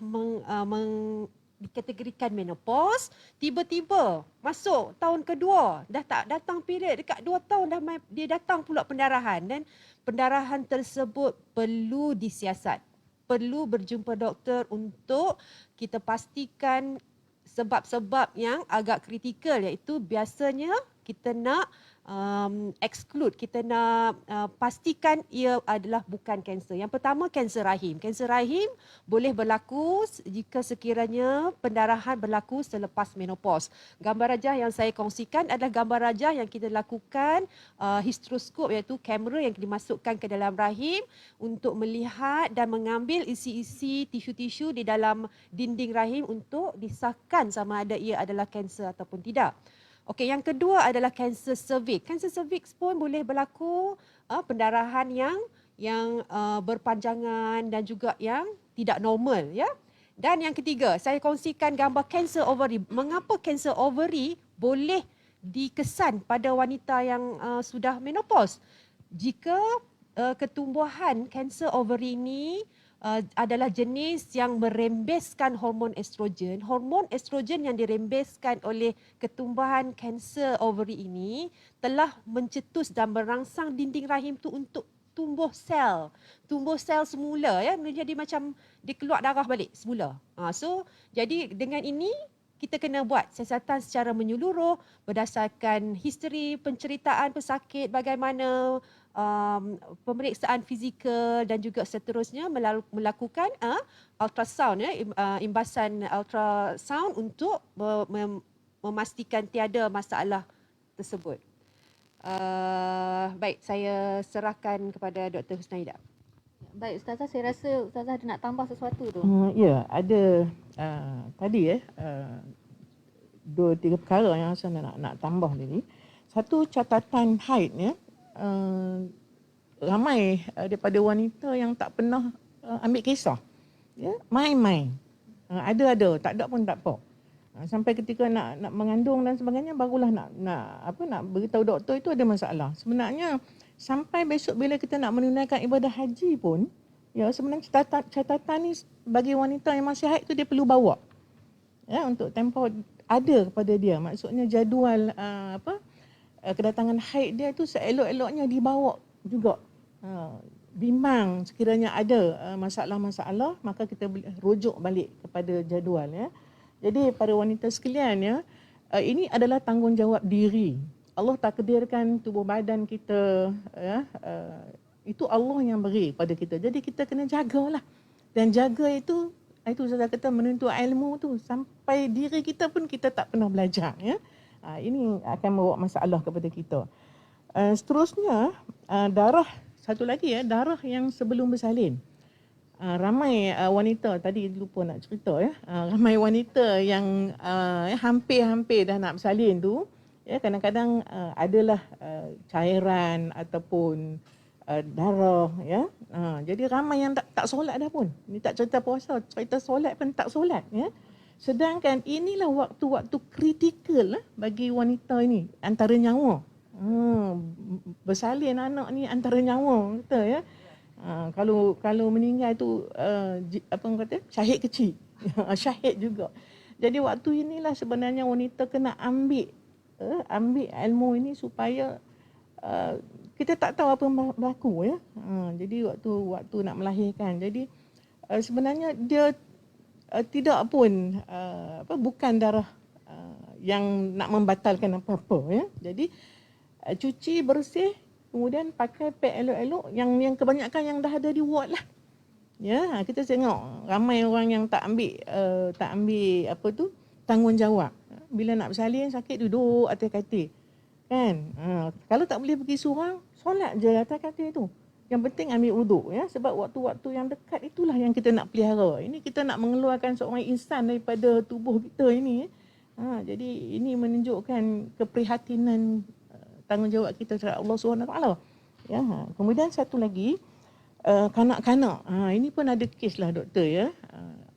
dikategorikan menopause, tiba-tiba masuk tahun kedua, dah tak datang period, dekat 2 tahun dah dia datang pula pendarahan, dan pendarahan tersebut perlu disiasat. Perlu berjumpa doktor untuk kita pastikan sebab-sebab yang agak kritikal, iaitu biasanya kita nak exclude, kita nak pastikan ia adalah bukan kanser. Yang pertama, kanser rahim. Kanser rahim boleh berlaku jika sekiranya pendarahan berlaku selepas menopause. Gambar rajah yang saya kongsikan adalah gambar rajah yang kita lakukan hysteroscope, iaitu kamera yang dimasukkan ke dalam rahim untuk melihat dan mengambil isi-isi tisu-tisu di dalam dinding rahim untuk disahkan sama ada ia adalah kanser ataupun tidak. Okey, yang kedua adalah kanser cervix. Kanser cervix pun boleh berlaku pendarahan yang berpanjangan dan juga yang tidak normal, ya. Dan yang ketiga, saya kongsikan gambar kanser ovary. Mengapa kanser ovary boleh dikesan pada wanita yang sudah menopause? Jika ketumbuhan kanser ovary ini adalah jenis yang merembeskan hormon estrogen. Hormon estrogen yang dirembeskan oleh ketumbuhan kanser ovary ini telah mencetus dan merangsang dinding rahim tu untuk tumbuh sel semula, ya, menjadi macam dia keluar darah balik semula. So jadi dengan ini kita kena buat siasatan secara menyeluruh berdasarkan history penceritaan pesakit, bagaimana pemeriksaan fizikal dan juga seterusnya, melakukan ultrasound, imbasan ultrasound untuk memastikan tiada masalah tersebut. Baik, saya serahkan kepada Dr. Husnaida. Baik, Ustazah, saya rasa Ustazah ada nak tambah sesuatu tu. Ya, ada tadi 2-3 perkara yang saya nak tambah tadi. Satu, catatan haid, ya. Ramai daripada wanita yang tak pernah ambil kisah, ya, main-main. Ada, tak ada pun tak apa. Sampai ketika nak mengandung dan sebagainya, barulah nak beritahu doktor itu ada masalah. Sebenarnya sampai besok bila kita nak menunaikan ibadah haji pun, ya, sebenarnya catatan ni bagi wanita yang masih haid tu dia perlu bawa, ya, untuk tempoh ada kepada dia. Maksudnya jadual kedatangan haid dia tu seelok-eloknya dibawa juga. Bimbang sekiranya ada masalah-masalah, maka kita rujuk balik kepada jadual, ya. Jadi para wanita sekalian, ya, ini adalah tanggungjawab diri. Allah takdirkan tubuh badan kita, ya, itu Allah yang beri pada kita. Jadi kita kena jagalah. Dan jaga itu saya kata menuntut ilmu tu sampai diri kita pun kita tak pernah belajar, ya. Ini akan membawa masalah kepada kita. Seterusnya, darah, satu lagi, ya, darah yang sebelum bersalin. Ramai wanita, tadi lupa nak cerita, ya, ramai wanita yang hampir-hampir dah nak bersalin tu, ya, kadang-kadang adalah cairan ataupun darah, ya. Jadi ramai yang tak solat dah pun. Ni tak cerita puasa, cerita solat pun tak solat, ya. Sedangkan inilah waktu-waktu kritikal bagi wanita ini, antara nyawa. Bersalin anak ni antara nyawa, kata, ya. Kalau meninggal tu orang kata syahid kecil. Syahid juga. Jadi waktu inilah sebenarnya wanita kena ambil ilmu ini supaya kita tak tahu apa berlaku, ya. Jadi waktu nak melahirkan. Jadi sebenarnya dia tidak pun bukan darah yang nak membatalkan apa-apa, ya. Jadi cuci bersih kemudian pakai pad elok-elok yang kebanyakan yang dah ada di ward lah. Ya, kita tengok ramai orang yang tak ambil apa tu tanggungjawab. Bila nak bersalin sakit duduk atas katil. Kan? Kalau tak boleh pergi seorang, solat je atas katil tu. Yang penting ambil wuduk ya, sebab waktu-waktu yang dekat itulah yang kita nak pelihara. Ini kita nak mengeluarkan seorang insan daripada tubuh kita ini. Jadi ini menunjukkan keprihatinan tanggungjawab kita terhadap Allah SWT. Ya, kemudian satu lagi, kanak-kanak. Ini pun ada kes lah doktor ya.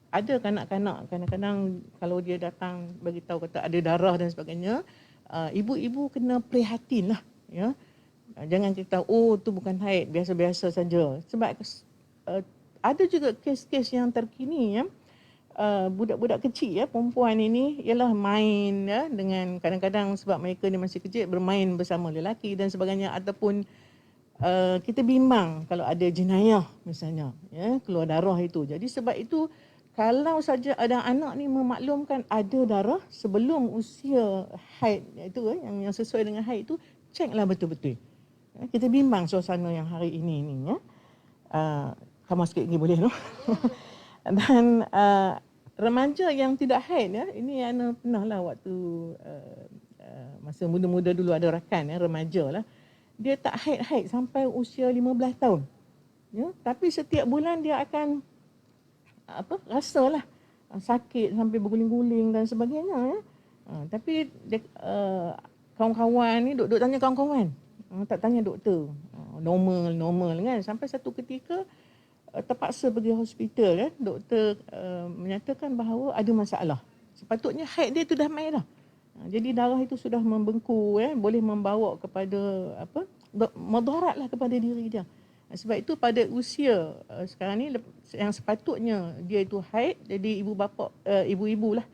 Ada kanak-kanak kadang-kadang kalau dia datang bagi tahu kata ada darah dan sebagainya, ibu-ibu kena prihatin lah ya. Jangan kita tu bukan haid, biasa-biasa saja. Sebab ada juga kes-kes yang terkini ya. Budak-budak kecil ya, perempuan ini ialah main ya dengan kadang-kadang sebab mereka ni masih kecil bermain bersama lelaki dan sebagainya, ataupun kita bimbang kalau ada jenayah misalnya ya, keluar darah itu. Jadi sebab itu kalau saja ada anak ni memaklumkan ada darah sebelum usia haid itu yang sesuai dengan haid itu, ceklah betul-betul. Kita bimbang suasana yang hari ini ni ya. Kamar sikit lagi boleh no? Dan remaja yang tidak haid ya, ini Ana pernah lah waktu masa muda-muda dulu ada rakan ya, remaja lah. Dia tak haid sampai usia 15 tahun. Ya, tapi setiap bulan dia akan rasalah sakit sampai berguling-guling dan sebagainya ya. Tapi dia, kawan-kawan ni duk tanya kawan-kawan. Tak tanya doktor. Normal kan. Sampai satu ketika terpaksa pergi hospital ya. Doktor menyatakan bahawa ada masalah. Sepatutnya haid dia tu dah mai dah. Jadi darah itu sudah membengkuk ya, boleh membawa kepada mudaratlah kepada diri dia. Sebab itu pada usia sekarang ni yang sepatutnya dia itu haid, jadi ibu-ibu lah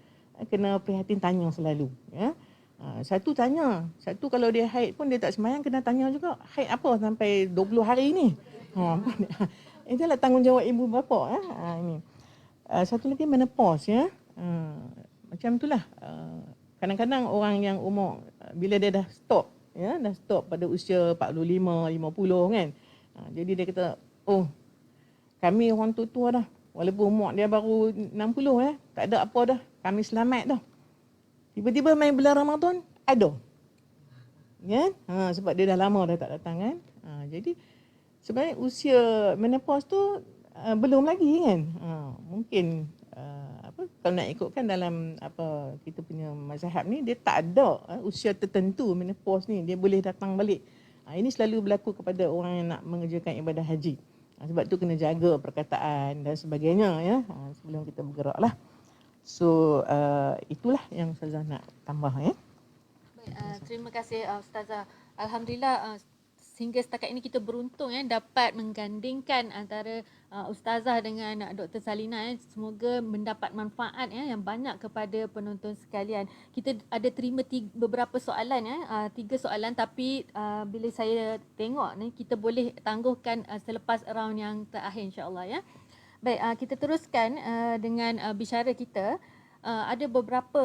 kena prihatin tanya selalu ya. Satu kalau dia haid pun dia tak sembahyang, kena tanya juga haid apa sampai 20 hari ni. Itulah tanggungjawab ibu bapa ya. Ini. Satu lagi menopause ya. Macam itulah. Kadang-kadang orang yang umur bila dia dah stop pada usia 45, 50 kan. Jadi dia kata, kami orang tua dah. Walaupun umur dia baru 60 tak ada apa dah. Kami selamat dah. Tiba-tiba main bulan Ramadan, ada. Ya? Sebab dia dah lama dah tak datang kan. Jadi sebenarnya usia menopause tu belum lagi kan. Mungkin kalau nak ikutkan dalam kita punya mazhab ni, dia tak ada usia tertentu menopause ni dia boleh datang balik. Ini selalu berlaku kepada orang yang nak mengerjakan ibadah haji. Sebab tu kena jaga perkataan dan sebagainya ya, sebelum kita bergerak lah. So itulah yang Ustazah nak tambah ya. Baik, terima kasih Ustazah. Alhamdulillah sehingga setakat ini kita beruntung dapat menggandingkan antara Ustazah dengan Dr. Salina Semoga mendapat manfaat yang banyak kepada penonton sekalian. Kita ada terima beberapa soalan 3 soalan, tapi bila saya tengok ni kita boleh tangguhkan selepas round yang terakhir insya-Allah ya. Baik, kita teruskan dengan bicara kita. Ada beberapa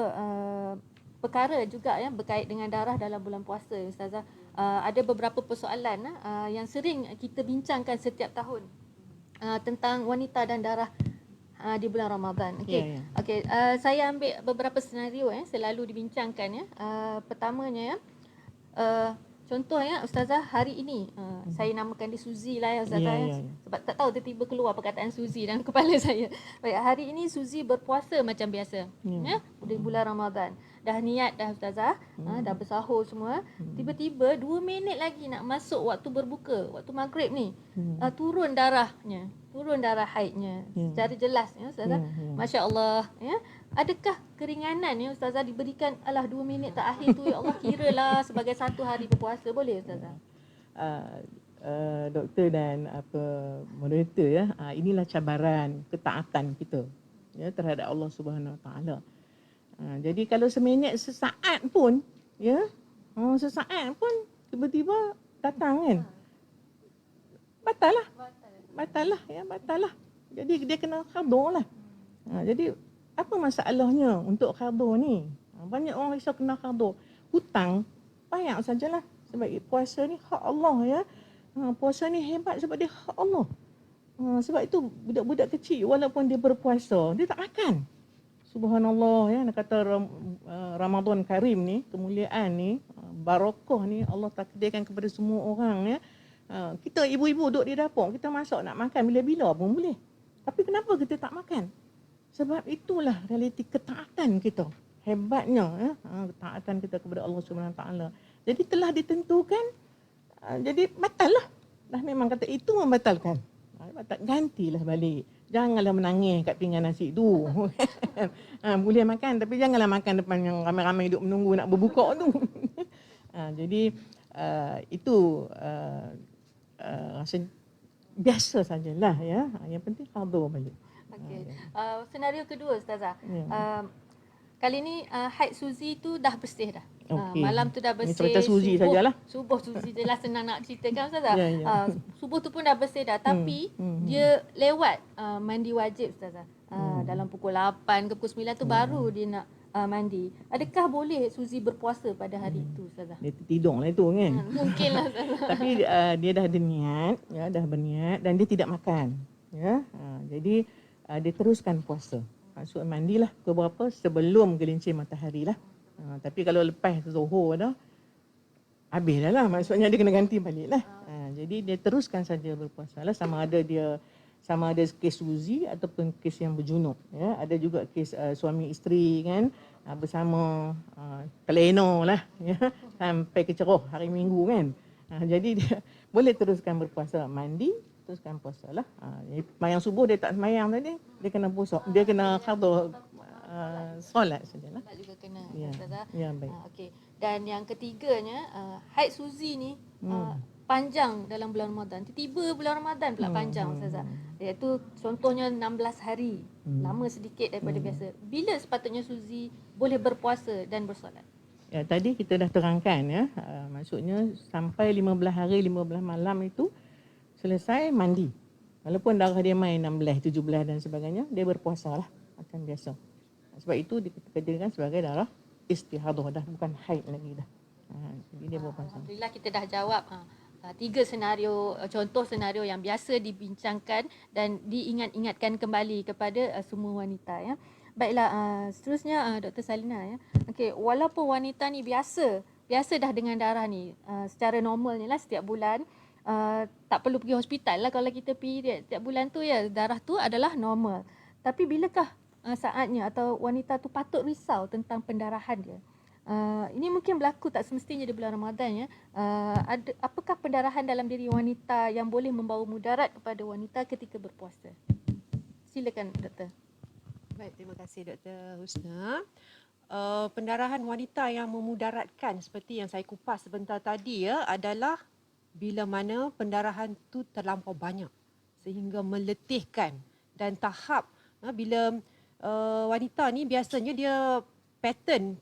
perkara juga berkait dengan darah dalam bulan puasa Ustazah. Ada beberapa persoalan yang sering kita bincangkan setiap tahun tentang wanita dan darah di bulan Ramadan. Okey. Okey, saya ambil beberapa senario selalu dibincangkan pertamanya contoh Ustazah hari ini saya namakan dia Suzy lah Ustazah sebab tak tahu tiba-tiba keluar perkataan Suzy dalam kepala saya. Baik, hari ini Suzy berpuasa macam biasa di bulan Ramadan. Dah niat dah Ustazah, dah bersahur semua. Tiba-tiba 2 minit lagi nak masuk waktu berbuka, waktu maghrib ni, turun darah haidnya secara jelas Ustazah. Masya-Allah Adakah keringanan Ustazah diberikan 2 minit terakhir tu ya Allah kiralah sebagai satu hari berpuasa, boleh Ustazah? Doktor dan moderator inilah cabaran ketaatan kita terhadap Allah Subhanahu Wa Taala. Jadi kalau seminit sesaat pun sesaat pun tiba-tiba datang kan, batal lah. Jadi dia kena qada lah. Jadi apa masalahnya untuk qada ni? Banyak orang risau kena qada. Hutang payah sajalah. Sebab puasa ni hak Allah ya. Puasa ni hebat sebab dia hak Allah. Sebab itu budak-budak kecil walaupun dia berpuasa, dia tak makan. Subhanallah ya, nak kata Ramadan Karim ni, kemuliaan ni, barakah ni Allah takdirkan kepada semua orang ya. Kita ibu-ibu duduk di dapur, kita masak nak makan bila-bila pun boleh. Tapi kenapa kita tak makan? Sebab itulah realiti ketaatan kita. Hebatnya ya, ketaatan kita kepada Allah Subhanahu Wa Taala. Jadi telah ditentukan, jadi batal lah. Dah memang kata itu membatalkan. Tak gantilah balik. Janganlah menangis kat pinggan nasi tu. Boleh makan tapi janganlah makan depan yang ramai-ramai duduk menunggu nak berbuka tu. Jadi itu rasa biasa sajalah ya. Yang penting hadir balik. Okey. Senario kedua Ustazah. Ya. Kali ni haid Suzy tu dah bersih dah. Okey. Malam tu dah Ini bersih. cerita Suzy sajalah. Subuh Suzy je lah, senang nak ceritakan Ustazah. Ya, ya. Subuh tu pun dah bersih dah. Tapi dia lewat mandi wajib Ustazah. Dalam pukul 8 ke pukul 9 tu baru dia nak mandi. Adakah boleh Suzy berpuasa pada hari itu Ustazah? Dia tertidur lah itu kan. Mungkin lah Ustazah. Tapi dia dah ada niat, ya, dah berniat dan dia tidak makan. Ya. Jadi dia teruskan puasa. Maksud mandilah pukul berapa? Sebelum gelincir matahari lah. Tapi kalau lepas Zuhur dah, habis dah lah. Maksudnya dia kena ganti balik lah. Jadi dia teruskan saja berpuasa lah. Sama ada kes Suzy ataupun kes yang berjunub. Ya. Ada juga kes suami isteri kan, bersama teleno lah. Ya. Sampai keceroh hari Minggu kan. Jadi dia boleh teruskan berpuasa. Mandi, teruskan puasa lah. Mayang subuh dia tak semayang tadi, dia kena puasa. Dia kena qada solat sajalah. Tak juga kena Ya. Ustazah. Ya, baik. Okey. Dan yang ketiganya, haid Suzy ni panjang dalam bulan Ramadan. Tiba-tiba bulan Ramadan pula panjang Ustazah. Iaitu contohnya 16 hari. Lama sedikit daripada biasa. Bila sepatutnya Suzy boleh berpuasa dan bersolat? Ya, tadi kita dah terangkan ya. Maksudnya sampai 15 hari, 15 malam itu selesai mandi. Walaupun darah dia main 16, 17 dan sebagainya, dia berpuasa lah. Akan biasa. Sebab itu dikatakan sebagai darah istihadah, dah bukan haid lagi dah. Jadi dia berpuasa. Alhamdulillah kita dah jawab 3 senario, contoh senario yang biasa dibincangkan dan diingat-ingatkan kembali kepada semua wanita ya. Baiklah, seterusnya Dr. Salina ya. Okey, walaupun wanita ni biasa dah dengan darah ni secara normalnya lah setiap bulan, tak perlu pergi hospital lah kalau kita period setiap bulan tu ya, darah tu adalah normal. Tapi bilakah saatnya atau wanita tu patut risau tentang pendarahan dia? Ini mungkin berlaku tak semestinya di bulan Ramadan ya. Apakah pendarahan dalam diri wanita yang boleh membawa mudarat kepada wanita ketika berpuasa? Silakan Doktor. Baik, terima kasih Dr. Husna. Pendarahan wanita yang memudaratkan seperti yang saya kupas sebentar tadi ya adalah bila mana pendarahan tu terlampau banyak sehingga meletihkan, dan tahap bila wanita ni biasanya dia pattern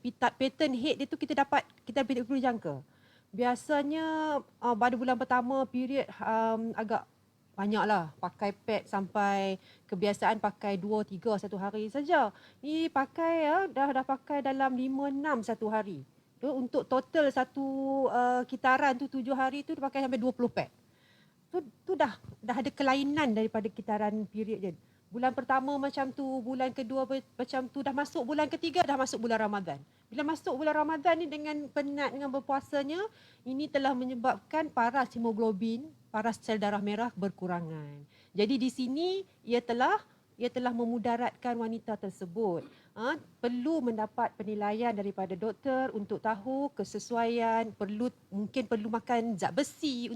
head dia tu kita boleh jangka. Biasanya pada bulan pertama period agak banyaklah pakai pad sampai kebiasaan pakai 2-3 satu hari saja. Ni pakai dah pakai dalam 5-6 satu hari. Tu untuk total satu kitaran tu 7 hari tu dia pakai sampai 20 pad. Tu dah ada kelainan daripada kitaran period dia. Bulan pertama macam tu, bulan kedua macam tu, dah masuk bulan ketiga, dah masuk bulan Ramadan. Bila masuk bulan Ramadan ni dengan penat dengan berpuasanya, ini telah menyebabkan paras hemoglobin, paras sel darah merah berkurangan. Jadi di sini ia telah memudaratkan wanita tersebut. Perlu mendapat penilaian daripada doktor untuk tahu kesesuaian, mungkin perlu makan zat besi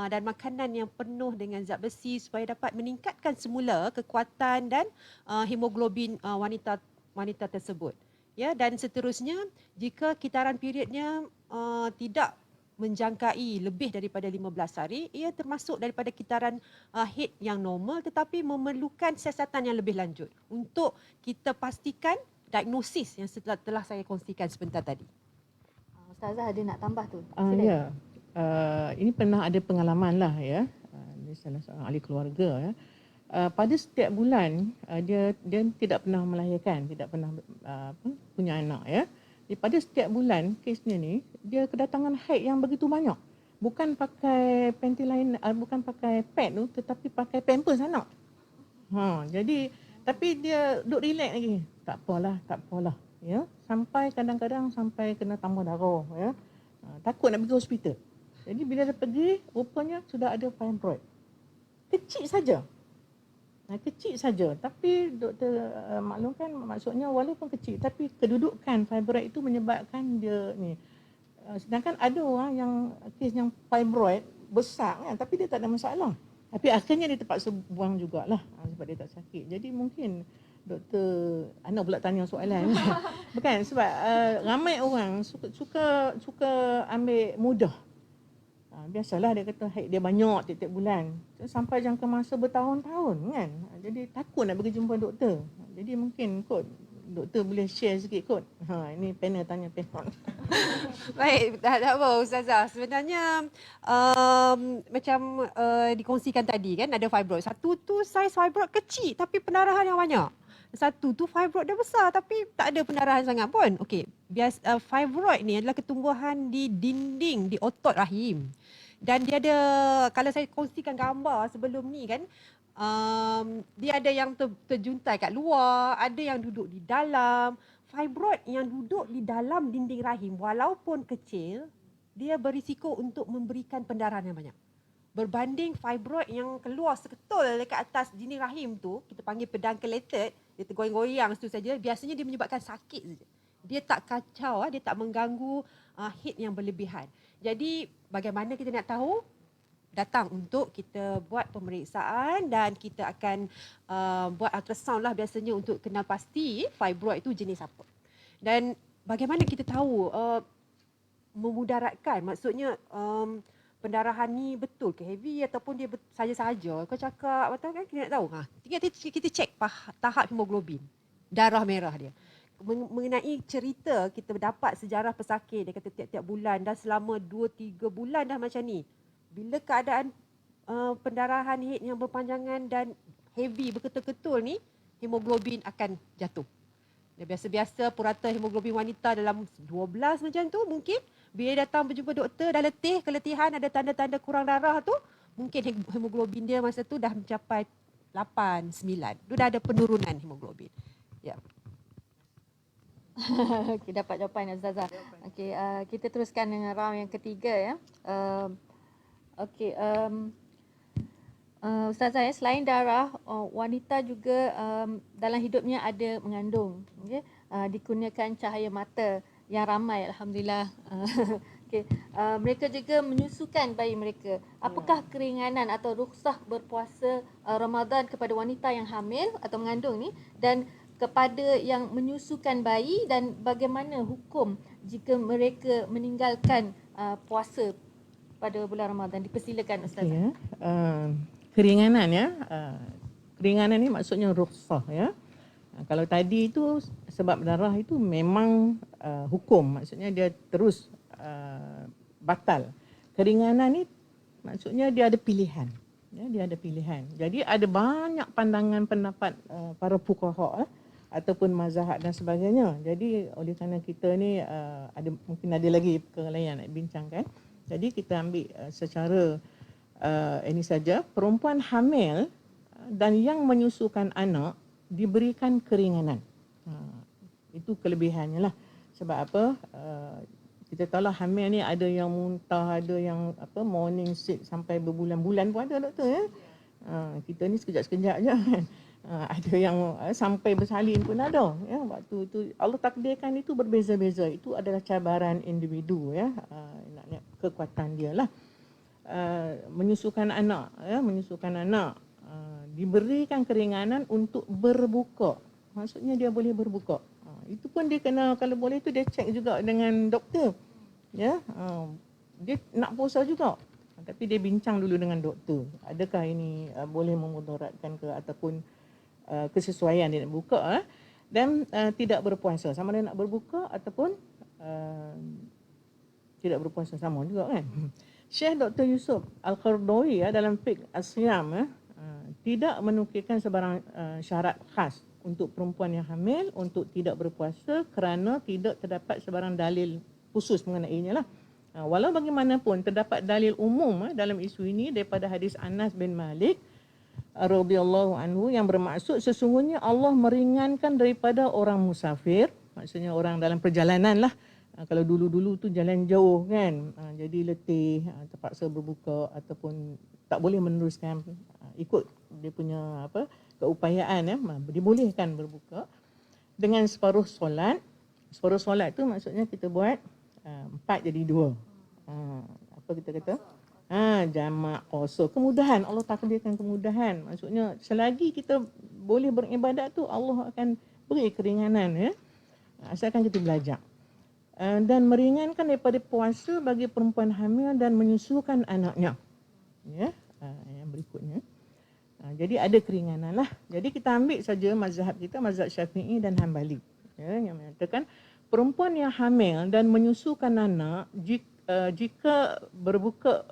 dan makanan yang penuh dengan zat besi supaya dapat meningkatkan semula kekuatan dan hemoglobin wanita tersebut. Ya, dan seterusnya jika kitaran periodnya tidak menjangkai lebih daripada 15 hari, ia termasuk daripada kitaran head yang normal tetapi memerlukan siasatan yang lebih lanjut untuk kita pastikan diagnosis yang telah saya kongsikan sebentar tadi. Ustazah ada nak tambah tu? Ya. Ini pernah ada pengalaman lah ya. Dia salah seorang ahli keluarga ya. Pada setiap bulan dia tidak pernah melahirkan, tidak pernah punya anak ya. pada setiap bulan kesnya ni dia kedatangan haid yang begitu banyak. Bukan pakai panty lain, bukan pakai pad tu, tetapi pakai pampers anak. Jadi tapi dia duk relax lagi. Tak apalah. Ya, sampai kadang-kadang sampai kena tambah darah, ya. Takut nak pergi hospital. Jadi bila dia pergi, rupanya sudah ada fibroid. Kecil saja. Kecil saja. Tapi doktor maklumkan, maksudnya walaupun kecil, tapi kedudukan fibroid itu menyebabkan dia ni. Sedangkan ada orang yang kes yang fibroid besar kan, tapi dia tak ada masalah. Tapi akhirnya dia terpaksa buang jugalah sebab dia tak sakit. Jadi mungkin doktor Ana pula tanya soalan. Bukan sebab ramai orang suka ambil mudah. Biasalah dia kata haid dia banyak tiap-tiap bulan. Sampai jangka masa bertahun-tahun kan. Jadi takut nak pergi jumpa doktor. Jadi mungkin kot doktor boleh share sikit kot. Ini panel tanya panel. Baik, tak apa Ustazah. Sebenarnya macam dikongsikan tadi kan ada fibroid. Satu tu saiz fibroid kecil tapi pendarahan yang banyak. Satu tu fibroid dia besar tapi tak ada pendarahan sangat pun. Okey, fibroid ni adalah ketumbuhan di dinding, di otot rahim. Dan dia ada, kalau saya kongsikan gambar sebelum ni kan, dia ada yang terjuntai kat luar, ada yang duduk di dalam. Fibroid yang duduk di dalam dinding rahim walaupun kecil, dia berisiko untuk memberikan pendarahan yang banyak. Berbanding fibroid yang keluar seketul dekat atas dinding rahim tu, kita panggil peduncle-lated, dia tergoyang-goyang situ saja, biasanya dia menyebabkan sakit saja. Dia tak kacau, dia tak mengganggu heat yang berlebihan. Jadi bagaimana kita nak tahu? Datang untuk kita buat pemeriksaan dan kita akan buat ultrasound lah biasanya untuk kenal pasti fibroid itu jenis apa. Dan bagaimana kita tahu memudaratkan, maksudnya pendarahan ni betul ke heavy ataupun dia saja-saja. Kau cakap betul kan, kita nak tahu. Tinggal kita cek tahap hemoglobin, darah merah dia. Mengenai cerita kita dapat sejarah pesakit, dia kata tiap-tiap bulan dah selama 2-3 bulan dah macam ni. Bila keadaan pendarahan head yang berpanjangan dan heavy berketul-ketul ni, hemoglobin akan jatuh. Dan biasa-biasa purata hemoglobin wanita dalam 12 macam tu mungkin. Bila datang berjumpa doktor, dah letih, keletihan, ada tanda-tanda kurang darah tu, mungkin hemoglobin dia masa tu dah mencapai 8, 9. Dia dah ada penurunan hemoglobin. Ya. Okey, dapat jawapan Ustazah. Okey, kita teruskan dengan round yang ketiga ya. Okey, Ustazah ya, selain darah, wanita juga dalam hidupnya ada mengandung. Okay? Dikurniakan cahaya mata yang ramai alhamdulillah. Okay. Mereka juga menyusukan bayi mereka. Apakah keringanan atau rukhsah berpuasa Ramadan kepada wanita yang hamil atau mengandung ni dan kepada yang menyusukan bayi, dan bagaimana hukum jika mereka meninggalkan puasa pada bulan Ramadan? Dipersilakan Ustazah. Okay, keringanan ya. Keringanan ni maksudnya rukhsah ya. Kalau tadi itu sebab darah itu memang hukum, maksudnya dia terus batal. Keringanan ni maksudnya dia ada pilihan. Ya, dia ada pilihan. Jadi ada banyak pandangan pendapat para fuqaha ataupun mazhab dan sebagainya. Jadi oleh kerana kita ni mungkin ada lagi perkara lain yang nak bincangkan. Jadi kita ambil secara ini saja, perempuan hamil dan yang menyusukan anak diberikan keringanan. Itu kelebihannya lah. Sebab apa? Kita tahulah hamil ni ada yang muntah, ada yang morning sick sampai berbulan-bulan pun ada doktor ya. Kita ni sekejap-sekejap je kan. Ada yang sampai bersalin pun ada ya. Waktu itu Allah takdirkan itu berbeza-beza. Itu adalah cabaran individu ya. Nak kekuatan dia lah. Menyusukan anak ya, diberikan keringanan untuk berbuka. Maksudnya dia boleh berbuka. Itu pun dia kena, kalau boleh tu dia cek juga dengan doktor. Ya, dia nak puasa juga. Tapi dia bincang dulu dengan doktor. Adakah ini boleh memudaratkan ke ataupun kesesuaian dia nak buka dan tidak berpuasa. Sama ada nak berbuka ataupun tidak berpuasa, sama juga kan. Syekh Dr. Yusuf Al-Qaradawi dalam Fiqh As-Siyam tidak menukilkan sebarang syarat khas untuk perempuan yang hamil untuk tidak berpuasa kerana tidak terdapat sebarang dalil khusus mengenainya lah. Walau bagaimanapun terdapat dalil umum dalam isu ini daripada hadis Anas bin Malik radhiyallahu anhu yang bermaksud sesungguhnya Allah meringankan daripada orang musafir, maksudnya orang dalam perjalanan lah. Kalau dulu-dulu tu jalan jauh kan, jadi letih, terpaksa berbuka ataupun tak boleh meneruskan ikut dia punya keupayaan dibolehkan berbuka dengan separuh solat. Separuh solat tu maksudnya kita buat 4 jadi 2. Apa kita kata? Jamak, qasar. Kemudahan, Allah takdirkan kemudahan. Maksudnya selagi kita boleh beribadat tu Allah akan beri keringanan ya. Asalkan kita belajar. Dan meringankan daripada puasa bagi perempuan hamil dan menyusukan anaknya. Ya, yang berikutnya. Jadi ada keringanan lah. Jadi kita ambil saja mazhab kita, mazhab Syafi'i dan Hanbali. Ya, yang menyatakan perempuan yang hamil dan menyusukan anak jika berbuka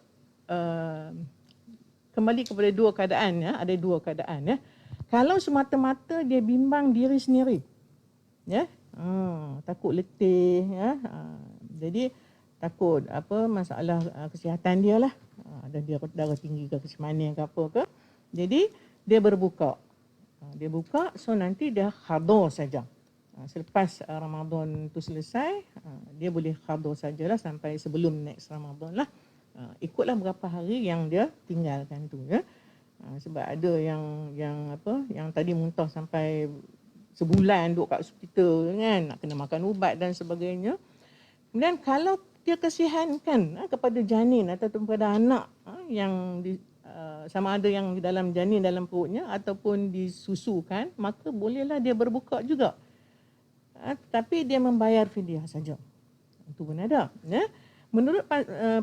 kembali kepada dua keadaan ya, ada dua keadaan ya. Kalau semata-mata dia bimbang diri sendiri. Ya. Takut letih ya. Jadi takut masalah kesihatan dia lah. Ada dia darah tinggi ke kesemanin ke apa ke. Jadi dia berbuka. Dia buka so nanti dia qada saja. Selepas Ramadan tu selesai, dia boleh qada sajalah sampai sebelum next Ramadan lah. Ikutlah berapa hari yang dia tinggalkan tu ya. Sebab ada yang tadi muntah sampai sebulan duduk kat hospital kan, nak kena makan ubat dan sebagainya. Kemudian kalau dia kasihankan kepada janin atau kepada anak yang sama ada yang di dalam janin dalam perutnya ataupun disusukan, maka bolehlah dia berbuka juga. Tapi dia membayar fidyah saja. Itu pun ada ya. Menurut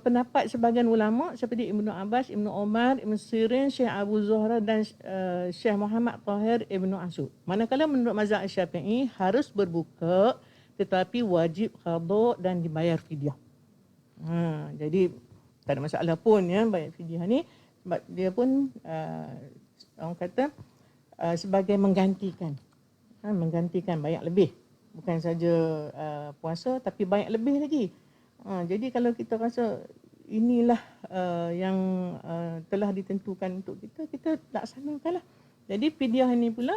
pendapat sebahagian ulama seperti Ibnu Abbas, Ibnu Umar, Ibnu Sirin, Syekh Abu Zuhra dan Syekh Muhammad Tahir Ibnu Asud. Manakala menurut mazhab Syafi'i harus berbuka tetapi wajib qada dan dibayar fidyah. Jadi tak ada masalah pun ya bayar fidyah ni sebab dia pun orang kata sebagai menggantikan banyak lebih. Bukan saja puasa tapi banyak lebih lagi. Jadi kalau kita rasa inilah yang telah ditentukan untuk kita, kita laksanakanlah. Jadi fidyah ini pula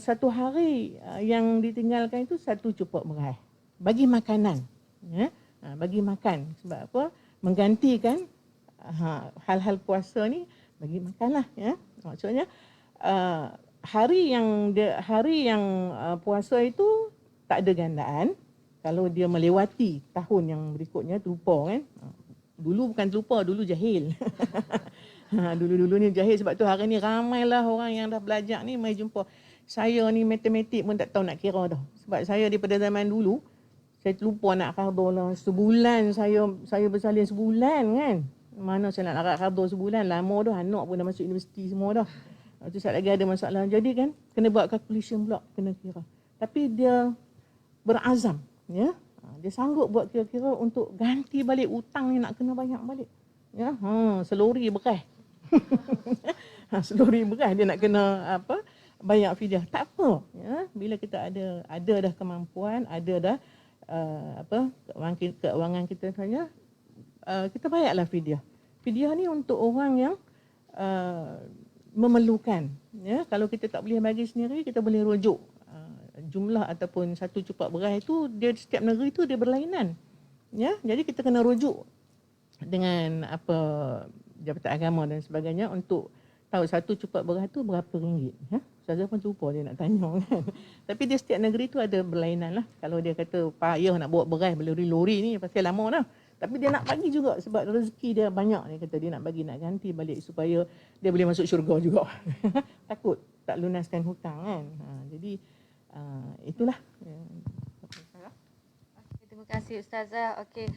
satu hari yang ditinggalkan itu satu cupak beras. Bagi makanan. Ya? Bagi makan. Sebab apa? Menggantikan hal-hal puasa ni bagi makanlah. Ya? Maksudnya hari yang puasa itu tak ada gandaan. Kalau dia melewati tahun yang berikutnya terlupa kan. Dulu bukan terlupa, dulu jahil. Dulu-dulu ni jahil sebab tu hari ni ramailah orang yang dah belajar ni mai jumpa. Saya ni matematik pun tak tahu nak kira dah. Sebab saya daripada zaman dulu saya terlupa nak qada lah. Sebulan saya bersalin sebulan kan. Mana saya nak larat qada sebulan, lama dah, anak pun dah masuk universiti semua dah. Tu saat lagi ada masalah. Jadi kan kena buat calculation pula, kena kira. Tapi dia berazam. Ya, dia sanggup buat kira-kira untuk ganti balik hutang ni nak kena banyak balik. Ya, selori beras. Selori beras dia nak kena banyak fidyah. Tak apa, ya. Bila kita ada dah kemampuan, ada dah keuangan kita saja, kita bayarlah fidyah. Fidyah ni untuk orang yang memerlukan. Ya, kalau kita tak boleh bagi sendiri, kita boleh rujuk jumlah ataupun satu cupak beras itu dia setiap negeri itu dia berlainan. Ya, jadi kita kena rujuk dengan Jabatan Agama dan sebagainya untuk tahu satu cupak beras itu berapa ringgit. Ya, saya pun lupa dia nak tanya kan. Tapi dia setiap negeri itu ada berlainan lah. Kalau dia kata payah nak bawa beras berlori-lori ni pasti lama dah. Tapi dia nak bagi juga sebab rezeki dia banyak. Dia kata dia nak bagi, nak ganti balik supaya dia boleh masuk syurga juga. Takut tak lunaskan hutang kan. Jadi itulah. Terima kasih Ustazah. Okey,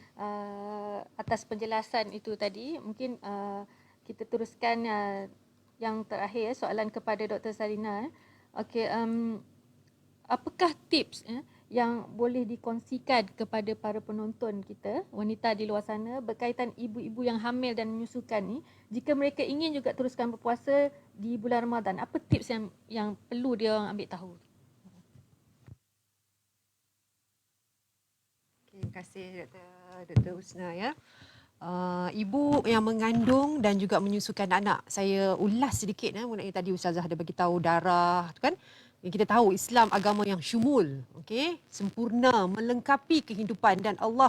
atas penjelasan itu tadi. Mungkin kita teruskan yang terakhir, soalan kepada Dr. Sarina. Okey, apakah tips yang boleh dikongsikan kepada para penonton kita, wanita di luar sana berkaitan ibu-ibu yang hamil dan menyusukan ni, jika mereka ingin juga teruskan berpuasa di bulan Ramadan, apa tips yang perlu dia orang ambil tahu? Terima kasih Dr. Husna ya. Ibu yang mengandung dan juga menyusukan anak. Saya ulas sedikit mengenai tadi Ustazah ada bagi tahu darah kan. Kita tahu Islam agama yang syumul, okey, sempurna, melengkapi kehidupan dan Allah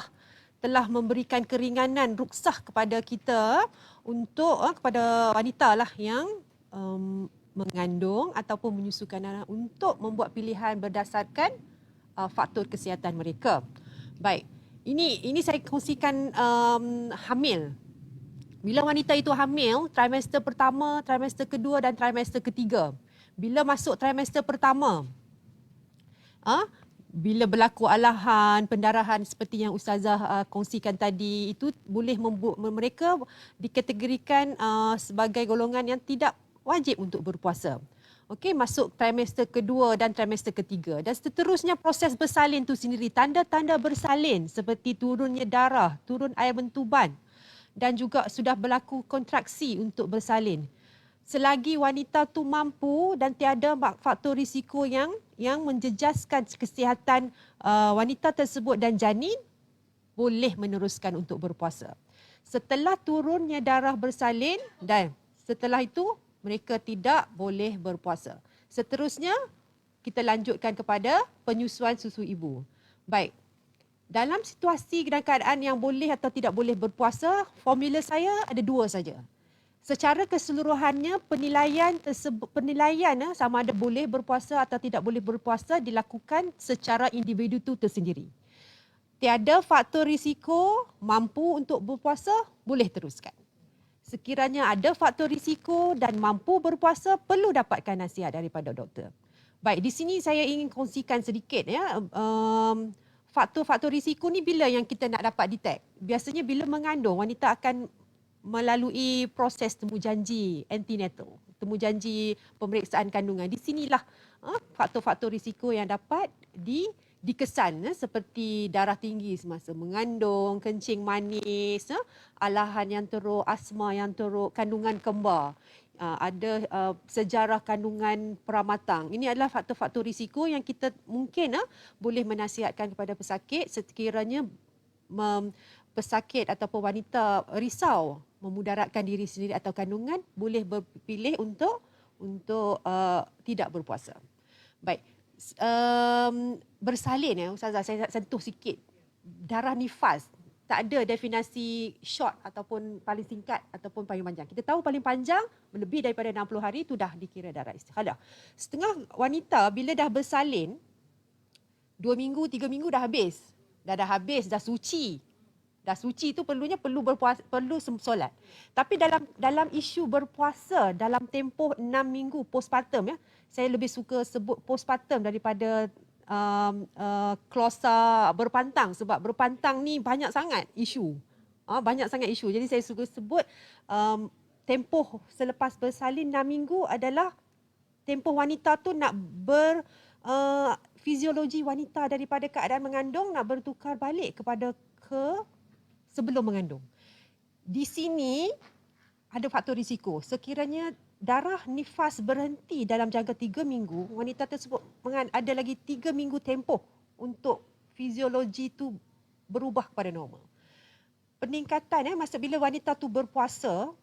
telah memberikan keringanan ruksah kepada kita untuk kepada wanita lah yang mengandung ataupun menyusukan anak untuk membuat pilihan berdasarkan faktor kesihatan mereka. Baik. Ini saya kongsikan hamil. Bila wanita itu hamil, trimester pertama, trimester kedua dan trimester ketiga. Bila masuk trimester pertama, bila berlaku alahan, pendarahan seperti yang Ustazah kongsikan tadi, itu boleh membuat mereka dikategorikan sebagai golongan yang tidak wajib untuk berpuasa. Okey, masuk trimester kedua dan trimester ketiga. Dan seterusnya proses bersalin tu sendiri. Tanda-tanda bersalin seperti turunnya darah, turun air bentuban dan juga sudah berlaku kontraksi untuk bersalin. Selagi wanita tu mampu dan tiada faktor risiko yang menjejaskan kesihatan wanita tersebut dan janin, boleh meneruskan untuk berpuasa. Setelah turunnya darah bersalin dan setelah itu mereka tidak boleh berpuasa. Seterusnya, kita lanjutkan kepada penyusuan susu ibu. Baik, dalam situasi dan keadaan yang boleh atau tidak boleh berpuasa, formula saya ada dua saja. Secara keseluruhannya, penilaian sama ada boleh berpuasa atau tidak boleh berpuasa dilakukan secara individu itu tersendiri. Tiada faktor risiko, mampu untuk berpuasa, boleh teruskan. Sekiranya ada faktor risiko dan mampu berpuasa, perlu dapatkan nasihat daripada doktor. Baik, di sini saya ingin kongsikan sedikit ya. Faktor-faktor risiko ni bila yang kita nak dapat detect? Biasanya bila mengandung, wanita akan melalui proses temujanji antenatal, temujanji pemeriksaan kandungan. Di sinilah faktor-faktor risiko yang dapat dikesan seperti darah tinggi semasa mengandung, kencing manis, alahan yang teruk, asma yang teruk, kandungan kembar, ada sejarah kandungan pramatang. Ini adalah faktor-faktor risiko yang kita mungkin boleh menasihatkan kepada pesakit sekiranya pesakit ataupun wanita risau memudaratkan diri sendiri atau kandungan, boleh berpilih untuk tidak berpuasa. Baik. Bersalin Ustazah, saya nak sentuh sikit. Darah nifas tak ada definisi short ataupun paling singkat ataupun paling panjang. Kita tahu paling panjang lebih daripada 60 hari itu dah dikira darah istihadah. Setengah wanita bila dah bersalin 2 minggu, 3 minggu dah habis. Dah habis, dah suci. Dah suci itu perlu berpuasa, perlu solat. Tapi dalam isu berpuasa dalam tempoh 6 minggu postpartum saya lebih suka sebut postpartum daripada klosa berpantang sebab berpantang ni banyak sangat isu. Banyak sangat isu. Jadi saya suka sebut tempoh selepas bersalin 6 minggu adalah tempoh wanita tu nak fiziologi wanita daripada keadaan mengandung nak bertukar balik kepada sebelum mengandung. Di sini ada faktor risiko. Sekiranya darah nifas berhenti dalam jangka 3 minggu, wanita tersebut ada lagi 3 minggu tempoh untuk fiziologi itu berubah kepada normal. Peningkatan masa bila wanita tu berpuasa,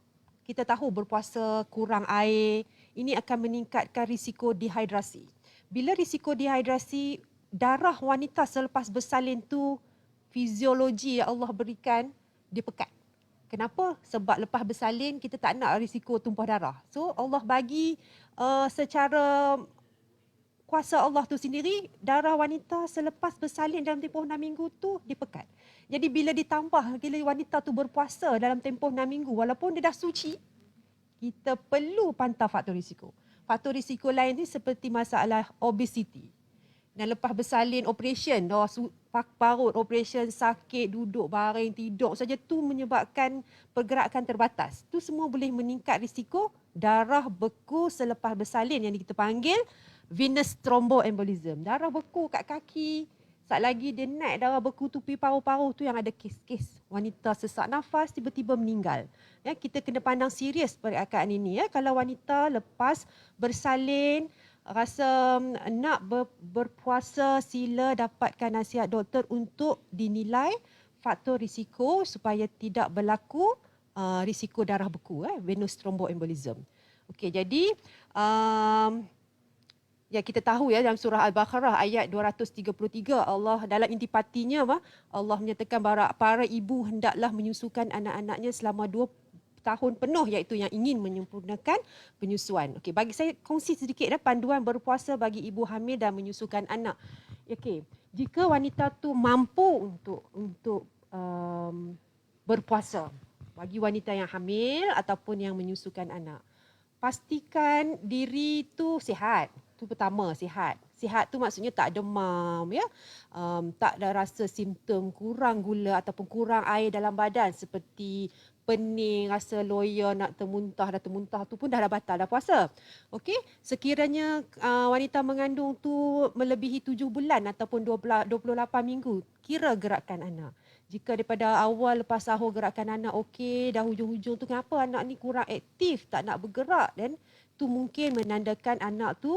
kita tahu berpuasa kurang air, ini akan meningkatkan risiko dehidrasi. Bila risiko dehidrasi, darah wanita selepas bersalin tu fiziologi yang Allah berikan dia pekat. Kenapa? Sebab lepas bersalin kita tak nak risiko tumpah darah. So Allah bagi secara kuasa Allah tu sendiri, darah wanita selepas bersalin dalam tempoh 6 minggu tu dipekat. Jadi bila ditambah, bila wanita tu berpuasa dalam tempoh 6 minggu, walaupun dia dah suci, kita perlu pantau faktor risiko. Faktor risiko lain ni seperti masalah obesity. Dan lepas bersalin operation, parut operation, sakit, duduk baring, tidur saja tu menyebabkan pergerakan terbatas. Tu semua boleh meningkat risiko darah beku selepas bersalin yang kita panggil venous thromboembolism. Darah beku kat kaki, Saat lagi dia naik darah berkutu pergi paru-paru tu yang ada kes-kes wanita sesak nafas tiba-tiba meninggal. Ya, kita kena pandang serius perkara ini ya. Kalau wanita lepas bersalin rasa nak berpuasa, sila dapatkan nasihat doktor untuk dinilai faktor risiko supaya tidak berlaku risiko darah beku, venous thromboembolism. Okey, jadi ya kita tahu ya dalam surah Al-Baqarah ayat 233 Allah dalam intipatinya Allah menyatakan bahawa para ibu hendaklah menyusukan anak-anaknya selama 2 tahun penuh, iaitu yang ingin menyempurnakan penyusuan. Okey, bagi saya kongsi sedikit panduan berpuasa bagi ibu hamil dan menyusukan anak. Okey, jika wanita tu mampu untuk berpuasa bagi wanita yang hamil ataupun yang menyusukan anak, pastikan diri tu sihat. Itu pertama, sihat. Sihat tu maksudnya tak demam ya. Tak ada rasa simptom kurang gula ataupun kurang air dalam badan seperti pening, rasa loya, nak termuntah, dah termuntah tu pun dah batal dah puasa. Okey, sekiranya wanita mengandung tu melebihi 7 bulan ataupun 28 minggu, kira gerakan anak. Jika daripada awal lepas sahur gerakan anak okey, dah hujung-hujung tu kenapa anak ni kurang aktif, tak nak bergerak, dan tu mungkin menandakan anak tu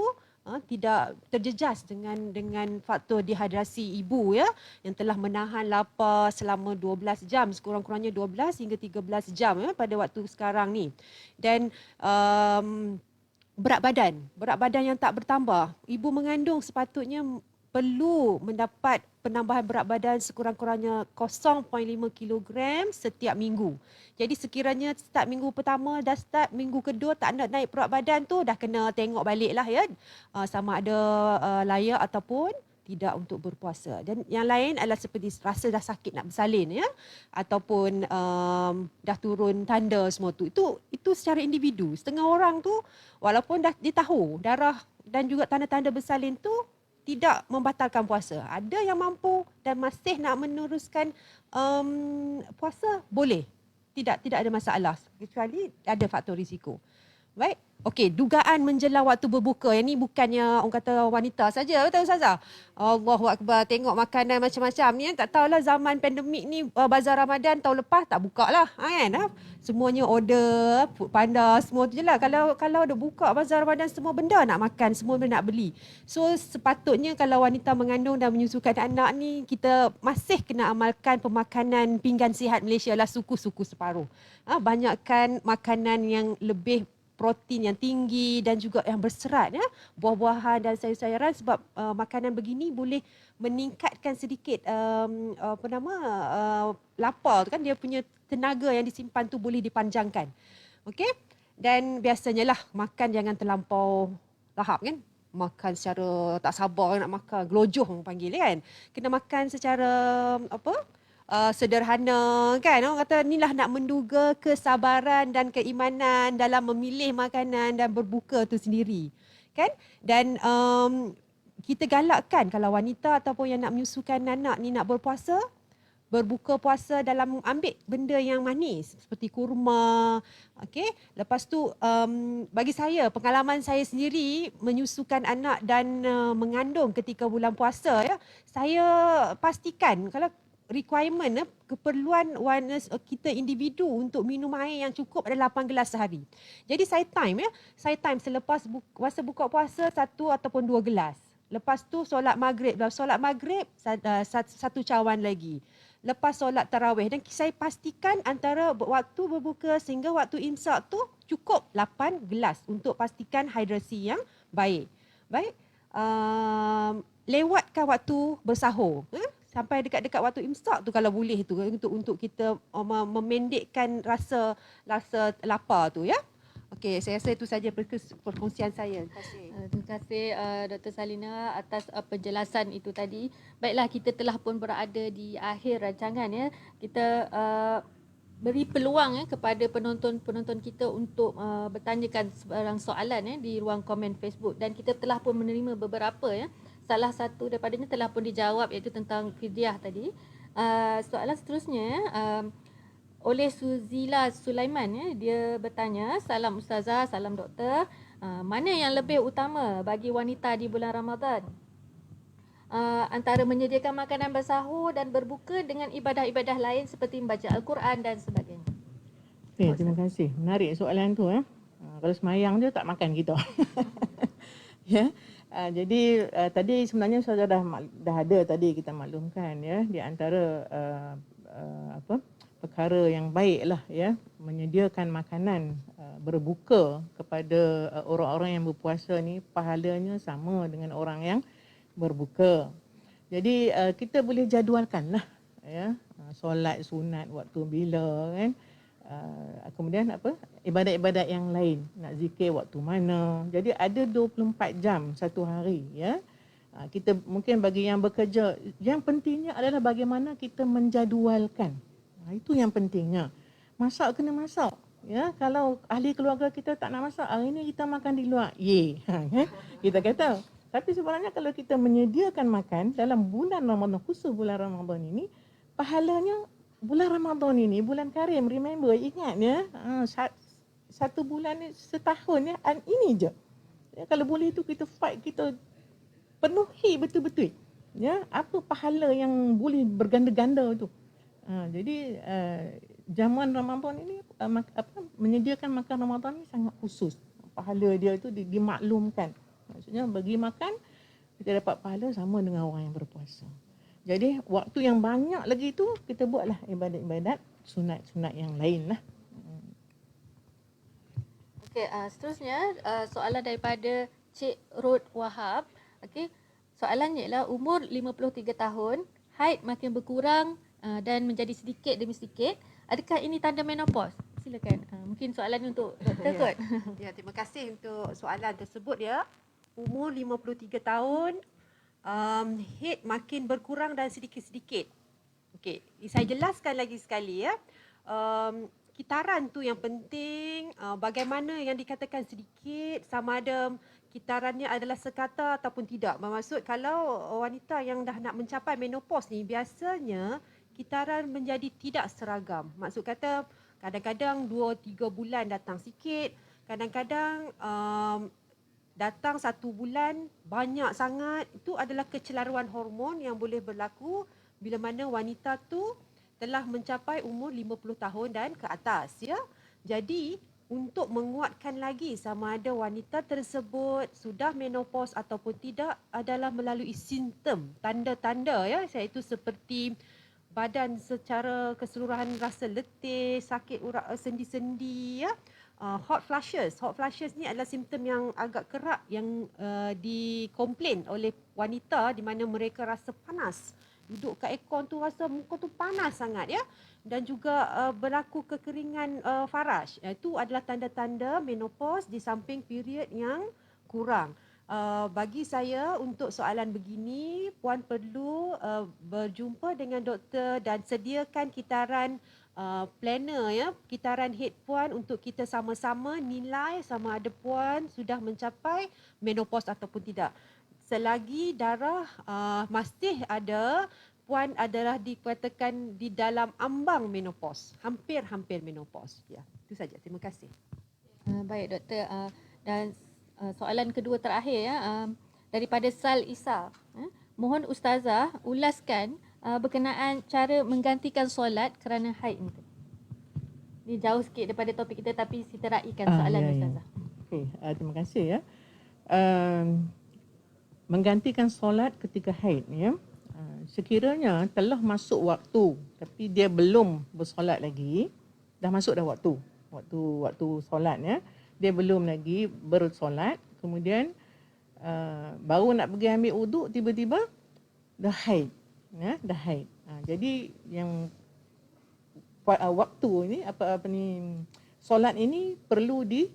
tidak terjejas dengan faktor dehidrasi ibu ya, yang telah menahan lapar selama 12 jam, sekurang-kurangnya 12 hingga 13 jam ya pada waktu sekarang ni. Dan berat badan yang tak bertambah. Ibu mengandung sepatutnya perlu mendapat penambahan berat badan sekurang-kurangnya 0.5 kilogram setiap minggu. Jadi sekiranya start minggu pertama, dah start minggu kedua tak nak naik berat badan tu, dah kena tengok balik lah ya. Sama ada layak ataupun tidak untuk berpuasa. Dan yang lain adalah seperti rasa dah sakit nak bersalin ya, ataupun dah turun tanda semua tu. Itu secara individu. Setengah orang tu walaupun dah dia tahu darah dan juga tanda-tanda bersalin tu tidak membatalkan puasa. Ada yang mampu dan masih nak meneruskan puasa, boleh. Tidak ada masalah. Kecuali ada faktor risiko. Baik. Okey, dugaan menjelang waktu berbuka. Yang ni bukannya orang kata wanita saja, betul Ustazah? Allahu Akbar, tengok makanan macam-macam ni. Tak tahulah zaman pandemik ni, bazar Ramadan tahun lepas tak buka lah. Kan? Semuanya order, food panda, semua tu je lah. Kalau dah buka bazar Ramadan, semua benda nak makan, semua benda nak beli. So sepatutnya kalau wanita mengandung dan menyusukan anak ni, kita masih kena amalkan pemakanan pinggan sihat Malaysia lah, suku-suku separuh. Banyakkan makanan yang lebih protein yang tinggi dan juga yang berserat ya, buah-buahan dan sayur-sayuran, sebab makanan begini boleh meningkatkan sedikit lapar tu kan, dia punya tenaga yang disimpan tu boleh dipanjangkan. Okey, dan biasanya lah makan jangan terlampau lahap kan, makan secara tak sabar nak makan, gelojoh orang panggil kan. Kena makan secara sederhana kan. Orang kata inilah nak menduga kesabaran dan keimanan dalam memilih makanan dan berbuka tu sendiri kan. Dan kita galakkan kalau wanita ataupun yang nak menyusukan anak ni nak berpuasa, berbuka puasa dalam ambil benda yang manis seperti kurma. Okey, lepas tu bagi saya, pengalaman saya sendiri menyusukan anak dan mengandung ketika bulan puasa ya, saya pastikan kalau requirement keperluan kita individu untuk minum air yang cukup adalah 8 gelas sehari. Jadi saya time selepas masa buka puasa 1 ataupun 2 gelas. Lepas tu solat maghrib satu cawan lagi. Lepas solat tarawih, dan saya pastikan antara waktu berbuka sehingga waktu imsak tu cukup 8 gelas untuk pastikan hidrasi yang baik. Baik. Lewatkan waktu bersahur. Sampai dekat-dekat waktu imsak tu kalau boleh tu, untuk kita memendekkan rasa lapar tu ya. Okey, saya rasa itu saja perkongsian saya. Terima kasih Dr. Salina atas penjelasan itu tadi. Baiklah, kita telah pun berada di akhir rancangan ya. Kita beri peluang kepada penonton-penonton kita untuk bertanyakan sebarang soalan di ruang komen Facebook, dan kita telah pun menerima beberapa ya. Salah satu daripadanya telah pun dijawab, iaitu tentang fidyah tadi. Soalan seterusnya oleh Suzila Sulaiman ya, dia bertanya, salam Ustazah, salam doktor. Mana yang lebih utama bagi wanita di bulan Ramadan? antara menyediakan makanan bersahur dan berbuka dengan ibadah-ibadah lain seperti membaca Al-Quran dan sebagainya. Okay, terima kasih. Menarik soalan tu. Kalau semayang dia tak makan kita. Ya. Jadi tadi sebenarnya saudara dah ada tadi kita maklumkan ya di antara perkara yang baiklah ya menyediakan makanan berbuka kepada orang-orang yang berpuasa ni pahalanya sama dengan orang yang berbuka. Jadi kita boleh jadualkanlah ya solat sunat waktu bila kan. Kemudian ibadat-ibadat yang lain, nak zikir waktu mana. Jadi ada 24 jam satu hari ya. Kita mungkin bagi yang bekerja, yang pentingnya adalah bagaimana kita menjadualkan. Itu yang pentingnya. Masak kena masak ya. Kalau ahli keluarga kita tak nak masak, hari ni kita makan di luar. Kita kata. Tapi sebenarnya kalau kita menyediakan makan dalam bulan Ramadan, khusus bulan Ramadan ini, pahalanya bulan Ramadan ini, bulan Karim, remember, ingat ya, satu bulan ni setahun ya, ini je. Ya, kalau boleh tu kita fight, kita penuhi betul-betul. Ya, apa pahala yang boleh berganda-ganda tu. Jadi zaman Ramadan ini menyediakan makan Ramadan ni sangat khusus. Pahala dia tu dimaklumkan. Maksudnya bagi makan kita dapat pahala sama dengan orang yang berpuasa. Jadi waktu yang banyak lagi tu kita buatlah ibadat-ibadat sunat-sunat yang lain lah. Okey, seterusnya soalan daripada Cik Rod Wahab. Okey, soalannya ialah umur 53 tahun, haid makin berkurang dan menjadi sedikit demi sedikit. Adakah ini tanda menopause? Silakan. Mungkin soalan untuk Dr. Kot. Ya, terima kasih untuk soalan tersebut ya. Umur 53 tahun, haid makin berkurang dan sedikit-sedikit. Okey, saya jelaskan lagi sekali ya. Kitaran tu yang penting, bagaimana yang dikatakan sedikit, sama ada kitarannya adalah sekata ataupun tidak. Bermaksud kalau wanita yang dah nak mencapai menopause ni, biasanya kitaran menjadi tidak seragam. Maksud kata kadang-kadang 2-3 bulan datang sikit, kadang-kadang datang 1 bulan banyak sangat. Itu adalah kecelaruan hormon yang boleh berlaku bila mana wanita tu telah mencapai umur 50 tahun dan ke atas ya. Jadi untuk menguatkan lagi sama ada wanita tersebut sudah menopause ataupun tidak adalah melalui simptom, tanda-tanda ya, iaitu seperti badan secara keseluruhan rasa letih, sakit urat sendi-sendi ya. Hot flushes. Hot flushes ni adalah simptom yang agak kerap yang dikomplain oleh wanita di mana mereka rasa panas. Duduk kat aircon tu rasa muka tu panas sangat ya. Dan juga berlaku kekeringan faraj. Itu adalah tanda-tanda menopause di samping period yang kurang. Bagi saya untuk soalan begini, puan perlu berjumpa dengan doktor dan sediakan kitaran planner ya, kitaran haid puan untuk kita sama-sama nilai sama ada puan sudah mencapai menopause ataupun tidak. Selagi darah masih ada, puan adalah dikatakan di dalam ambang menopause, hampir-hampir menopause. Ya, itu saja. Terima kasih. Baik doktor, dan soalan kedua terakhir ya, daripada Sal Isa. Mohon ustazah ulaskan berkenaan cara menggantikan solat kerana haid ni. Ni jauh sikit daripada topik kita tapi kita raikan soalan ustazah. Okey, terima kasih ya. Menggantikan solat ketika haid ya. Sekiranya telah masuk waktu tapi dia belum bersolat lagi, dah masuk dah waktu solat ya. Dia belum lagi bersolat, kemudian baru nak pergi ambil wuduk, tiba-tiba dah haid. Ya, dah haid. Jadi yang waktu ni solat ini perlu di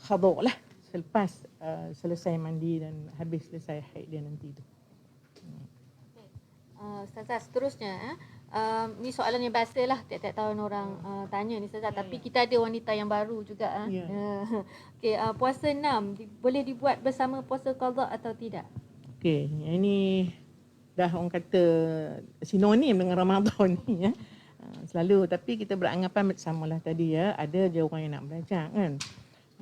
khadha' lah selepas selesai mandi dan habis selesai haid dia nanti tu. Ustazah, seterusnya ni soalan yang biasa lah tiap-tiap tahun orang tanya ni Ustazah, tapi kita ada wanita yang baru juga. Okey, puasa 6 boleh dibuat bersama puasa qadha atau tidak? Okey, yang ini dah orang kata sinonim dengan Ramadan ni ya. Selalu, tapi kita beranggapan samalah tadi ya, ada je orang yang nak belajar kan.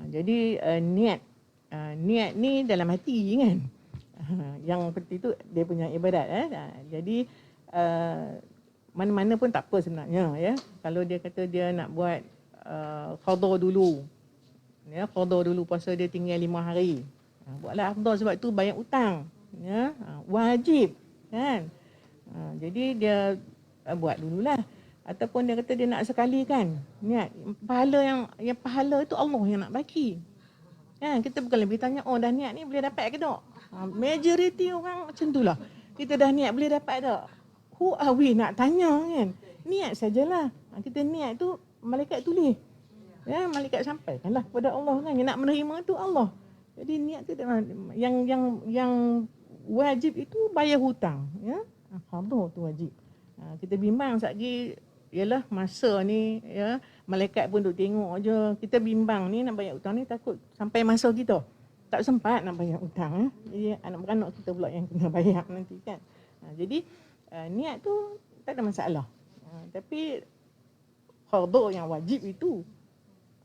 Jadi niat ni dalam hati kan. Yang penting tu dia punya ibadat. Jadi mana-mana pun tak apa sebenarnya ya. Kalau dia kata dia nak buat qada dulu. Ya, qada dulu puasa dia tinggal 5 hari. Buatlah afdal sebab tu banyak utang. Ya, wajib kan. Jadi dia buat dululah. Ataupun dia kata dia nak sekali kan. Niat pahala yang pahala itu Allah yang nak bagi. Kan kita bukan lebih tanya oh dah niat ni boleh dapat ke tak? Majoriti orang macam tu lah. Kita dah niat boleh dapat tak? Who are we nak tanya kan? Niat sajalah. Kita niat tu malaikat tulis. Ya, malaikat sampaikanlah kepada Allah kan. Yang nak menerima tu Allah. Jadi niat tu yang wajib itu bayar hutang, ya. Qada tu wajib. Kita bimbang satgi ialah masa ni ya, malaikat pun duk tengok je. Kita bimbang ni nak bayar hutang ni takut sampai masa kita tak sempat nak bayar hutang. Jadi anak-anak kita pula yang kena bayar nanti kan. Jadi niat tu tak ada masalah. Tapi qada yang wajib itu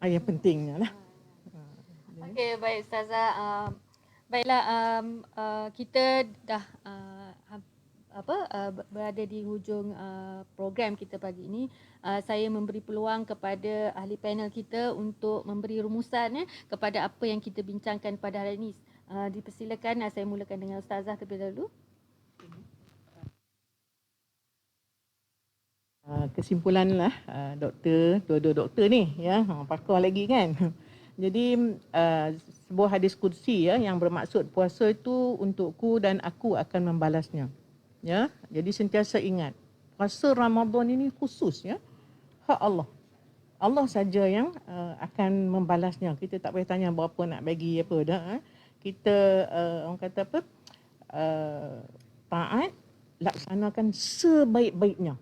yang pentingnya lah. Okey, baik Ustazah. Baiklah, kita dah berada di hujung program kita pagi ini. Saya memberi peluang kepada ahli panel kita untuk memberi rumusan kepada apa yang kita bincangkan pada hari ini. Dipersilakan, saya mulakan dengan Ustazah terlebih dahulu. Kesimpulan lah doktor, dua-dua doktor ni ya, pakar lagi kan. Jadi sebuah hadis qudsi ya yang bermaksud puasa itu untukku dan aku akan membalasnya. Ya, jadi sentiasa ingat puasa Ramadan ini khusus ya, hak Allah. Allah saja yang akan membalasnya. Kita tak payah tanya berapa nak bagi apa dah. Kita orang kata apa? Taat laksanakan sebaik-baiknya.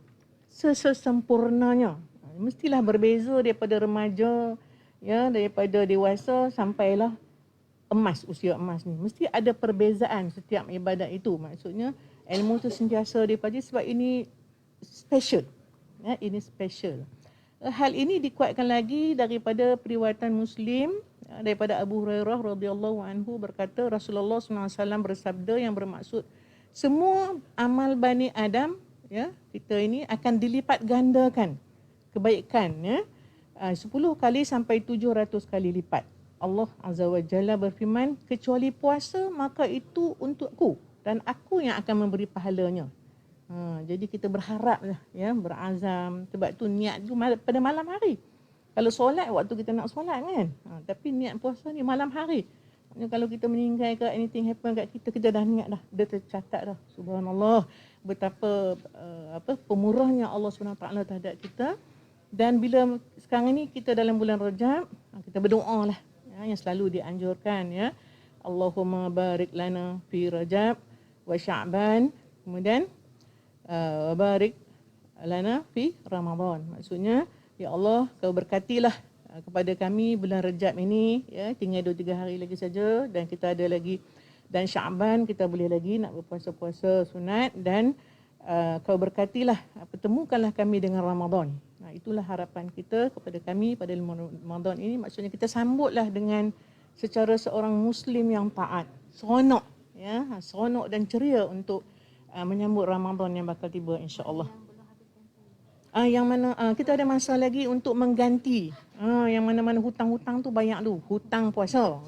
Sesempurnanya. Mestilah berbeza daripada remaja ya, daripada dewasa sampailah emas, usia emas ni. Mesti ada perbezaan setiap ibadat itu. Maksudnya ilmu tu sentiasa dipelajari sebab ini special. Ya, ini special. Hal ini dikuatkan lagi daripada periwayatan Muslim daripada Abu Hurairah radhiyallahu anhu berkata Rasulullah SAW bersabda yang bermaksud semua amal Bani Adam ya, kita ini akan dilipat gandakan kebaikan ya, 10 kali sampai 700 kali lipat. Allah Azza wa Jalla berfirman, kecuali puasa maka itu untukku dan aku yang akan memberi pahalanya. Jadi kita berharap lah ya, berazam. Sebab tu niat tu pada malam hari. Kalau solat waktu kita nak solat kan. Tapi niat puasa ni malam hari. Maksudnya kalau kita meninggal ke anything happen kat kita, kita dah niat dah. Dia tercatat dah. Subhanallah. Betapa pemurahnya Allah SWT terhadap kita. Dan bila sekarang ni kita dalam bulan Rajab, kita berdoa lah ya, yang selalu dianjurkan ya. Allahumma barik lana fi Rajab wa Sya'ban. Kemudian barik lana fi Ramadan. Maksudnya ya Allah kau berkatilah kepada kami bulan Rajab ini ya, tinggal 2-3 hari lagi saja dan kita ada lagi, dan Sya'ban kita boleh lagi nak berpuasa-puasa sunat, dan kau berkatilah, pertemukanlah kami dengan Ramadan. Itulah harapan kita kepada kami pada Ramadan ini. Maksudnya kita sambutlah dengan secara seorang Muslim yang taat, seronok ya, seronok dan ceria untuk menyambut Ramadan yang bakal tiba insya-Allah. Yang mana kita ada masa lagi untuk mengganti yang mana-mana hutang-hutang tu banyak tu, hutang puasa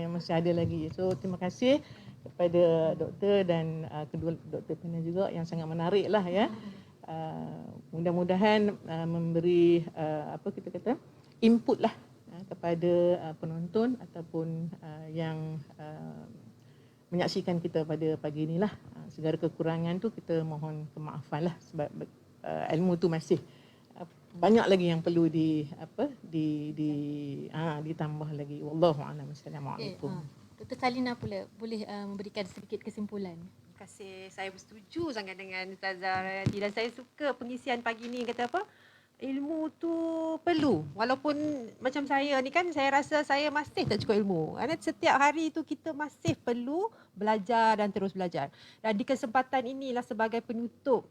yang masih ada lagi. So terima kasih kepada doktor dan kedua doktor panel juga yang sangat menarik lah ya. Mudah-mudahan memberi kita kata input lah kepada penonton ataupun yang menyaksikan kita pada pagi inilah. Segala kekurangan tu kita mohon kemaafan lah sebab ilmu tu masih banyak lagi yang perlu ditambah lagi. Wallahu a'lam. Assalamualaikum. Dr. Salina pula boleh memberikan sedikit kesimpulan. Terima kasih. Saya bersetuju sangat dengan Ustazah Rayati dan saya suka pengisian pagi ni. Kata apa? Ilmu tu perlu. Walaupun macam saya ni kan, saya rasa saya masih tak cukup ilmu. Kerana setiap hari tu kita masih perlu belajar dan terus belajar. Dan di kesempatan inilah sebagai penutup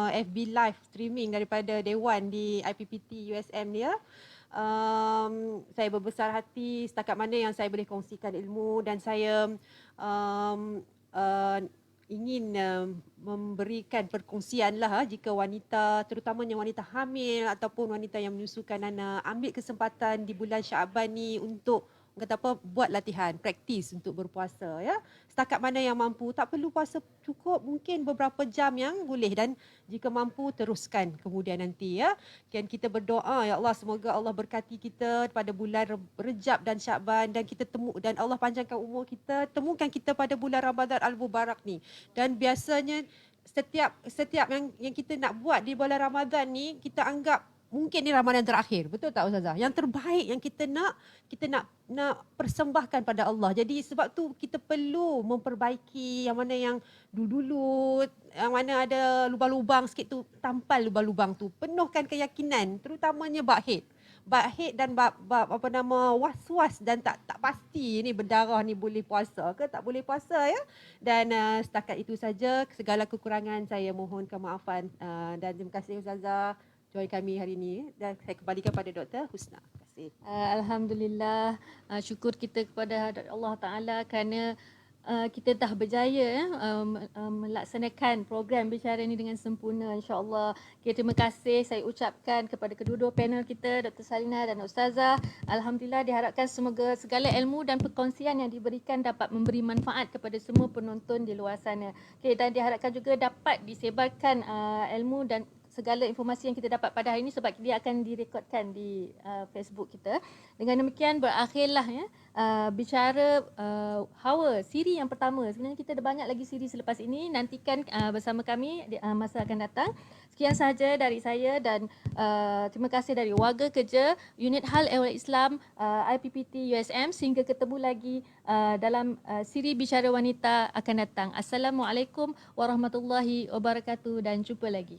FB Live streaming daripada Dewan di IPPT USM ni ya. saya berbesar hati setakat mana yang saya boleh kongsikan ilmu, dan saya ingin memberikan perkongsian lah jika wanita, terutamanya wanita hamil ataupun wanita yang menyusukan anak, ambil kesempatan di bulan Syaban ni untuk kata apa, buat latihan, praktis untuk berpuasa ya. Setakat mana yang mampu, tak perlu puasa cukup, mungkin beberapa jam yang boleh, dan jika mampu teruskan kemudian nanti ya. Dan kita berdoa, ya Allah, semoga Allah berkati kita pada bulan Rejab dan Syaban, dan kita dan Allah panjangkan umur kita, temukan kita pada bulan Ramadan Al-Mubarak ni. Dan biasanya setiap yang kita nak buat di bulan Ramadan ni, kita anggap mungkin ni Ramadan terakhir. Betul tak Ustazah? Yang terbaik yang kita nak persembahkan pada Allah. Jadi sebab tu kita perlu memperbaiki yang mana yang dulu-dulu, yang mana ada lubang-lubang sikit tu, tampal lubang-lubang tu. Penuhkan keyakinan, terutamanya bab haid dan bab was-was dan tak pasti ni berdarah ni boleh puasa ke tak boleh puasa ya. Dan setakat itu saja, segala kekurangan saya mohon kemaafan, dan terima kasih Ustazah join kami hari ini, dan saya kembalikan pada Dr. Husna. Terima kasih. Alhamdulillah, syukur kita kepada Allah Ta'ala kerana kita dah berjaya melaksanakan program bicara ini dengan sempurna, insya-Allah. Okay, terima kasih saya ucapkan kepada kedua-dua panel kita, Dr. Salina dan Ustazah. Alhamdulillah, diharapkan semoga segala ilmu dan perkongsian yang diberikan dapat memberi manfaat kepada semua penonton di luar sana. Okay, dan diharapkan juga dapat disebarkan ilmu dan segala informasi yang kita dapat pada hari ini, sebab dia akan direkodkan di Facebook kita. Dengan demikian berakhirlah ya bicara Hawa siri yang pertama. Sebenarnya kita ada banyak lagi siri selepas ini. Nantikan bersama kami di masa akan datang. Sekian sahaja dari saya, dan terima kasih dari Warga Kerja Unit Hal Ehwal Islam IPPT USM. Sehingga ketemu lagi dalam siri bicara wanita akan datang. Assalamualaikum warahmatullahi wabarakatuh, dan jumpa lagi.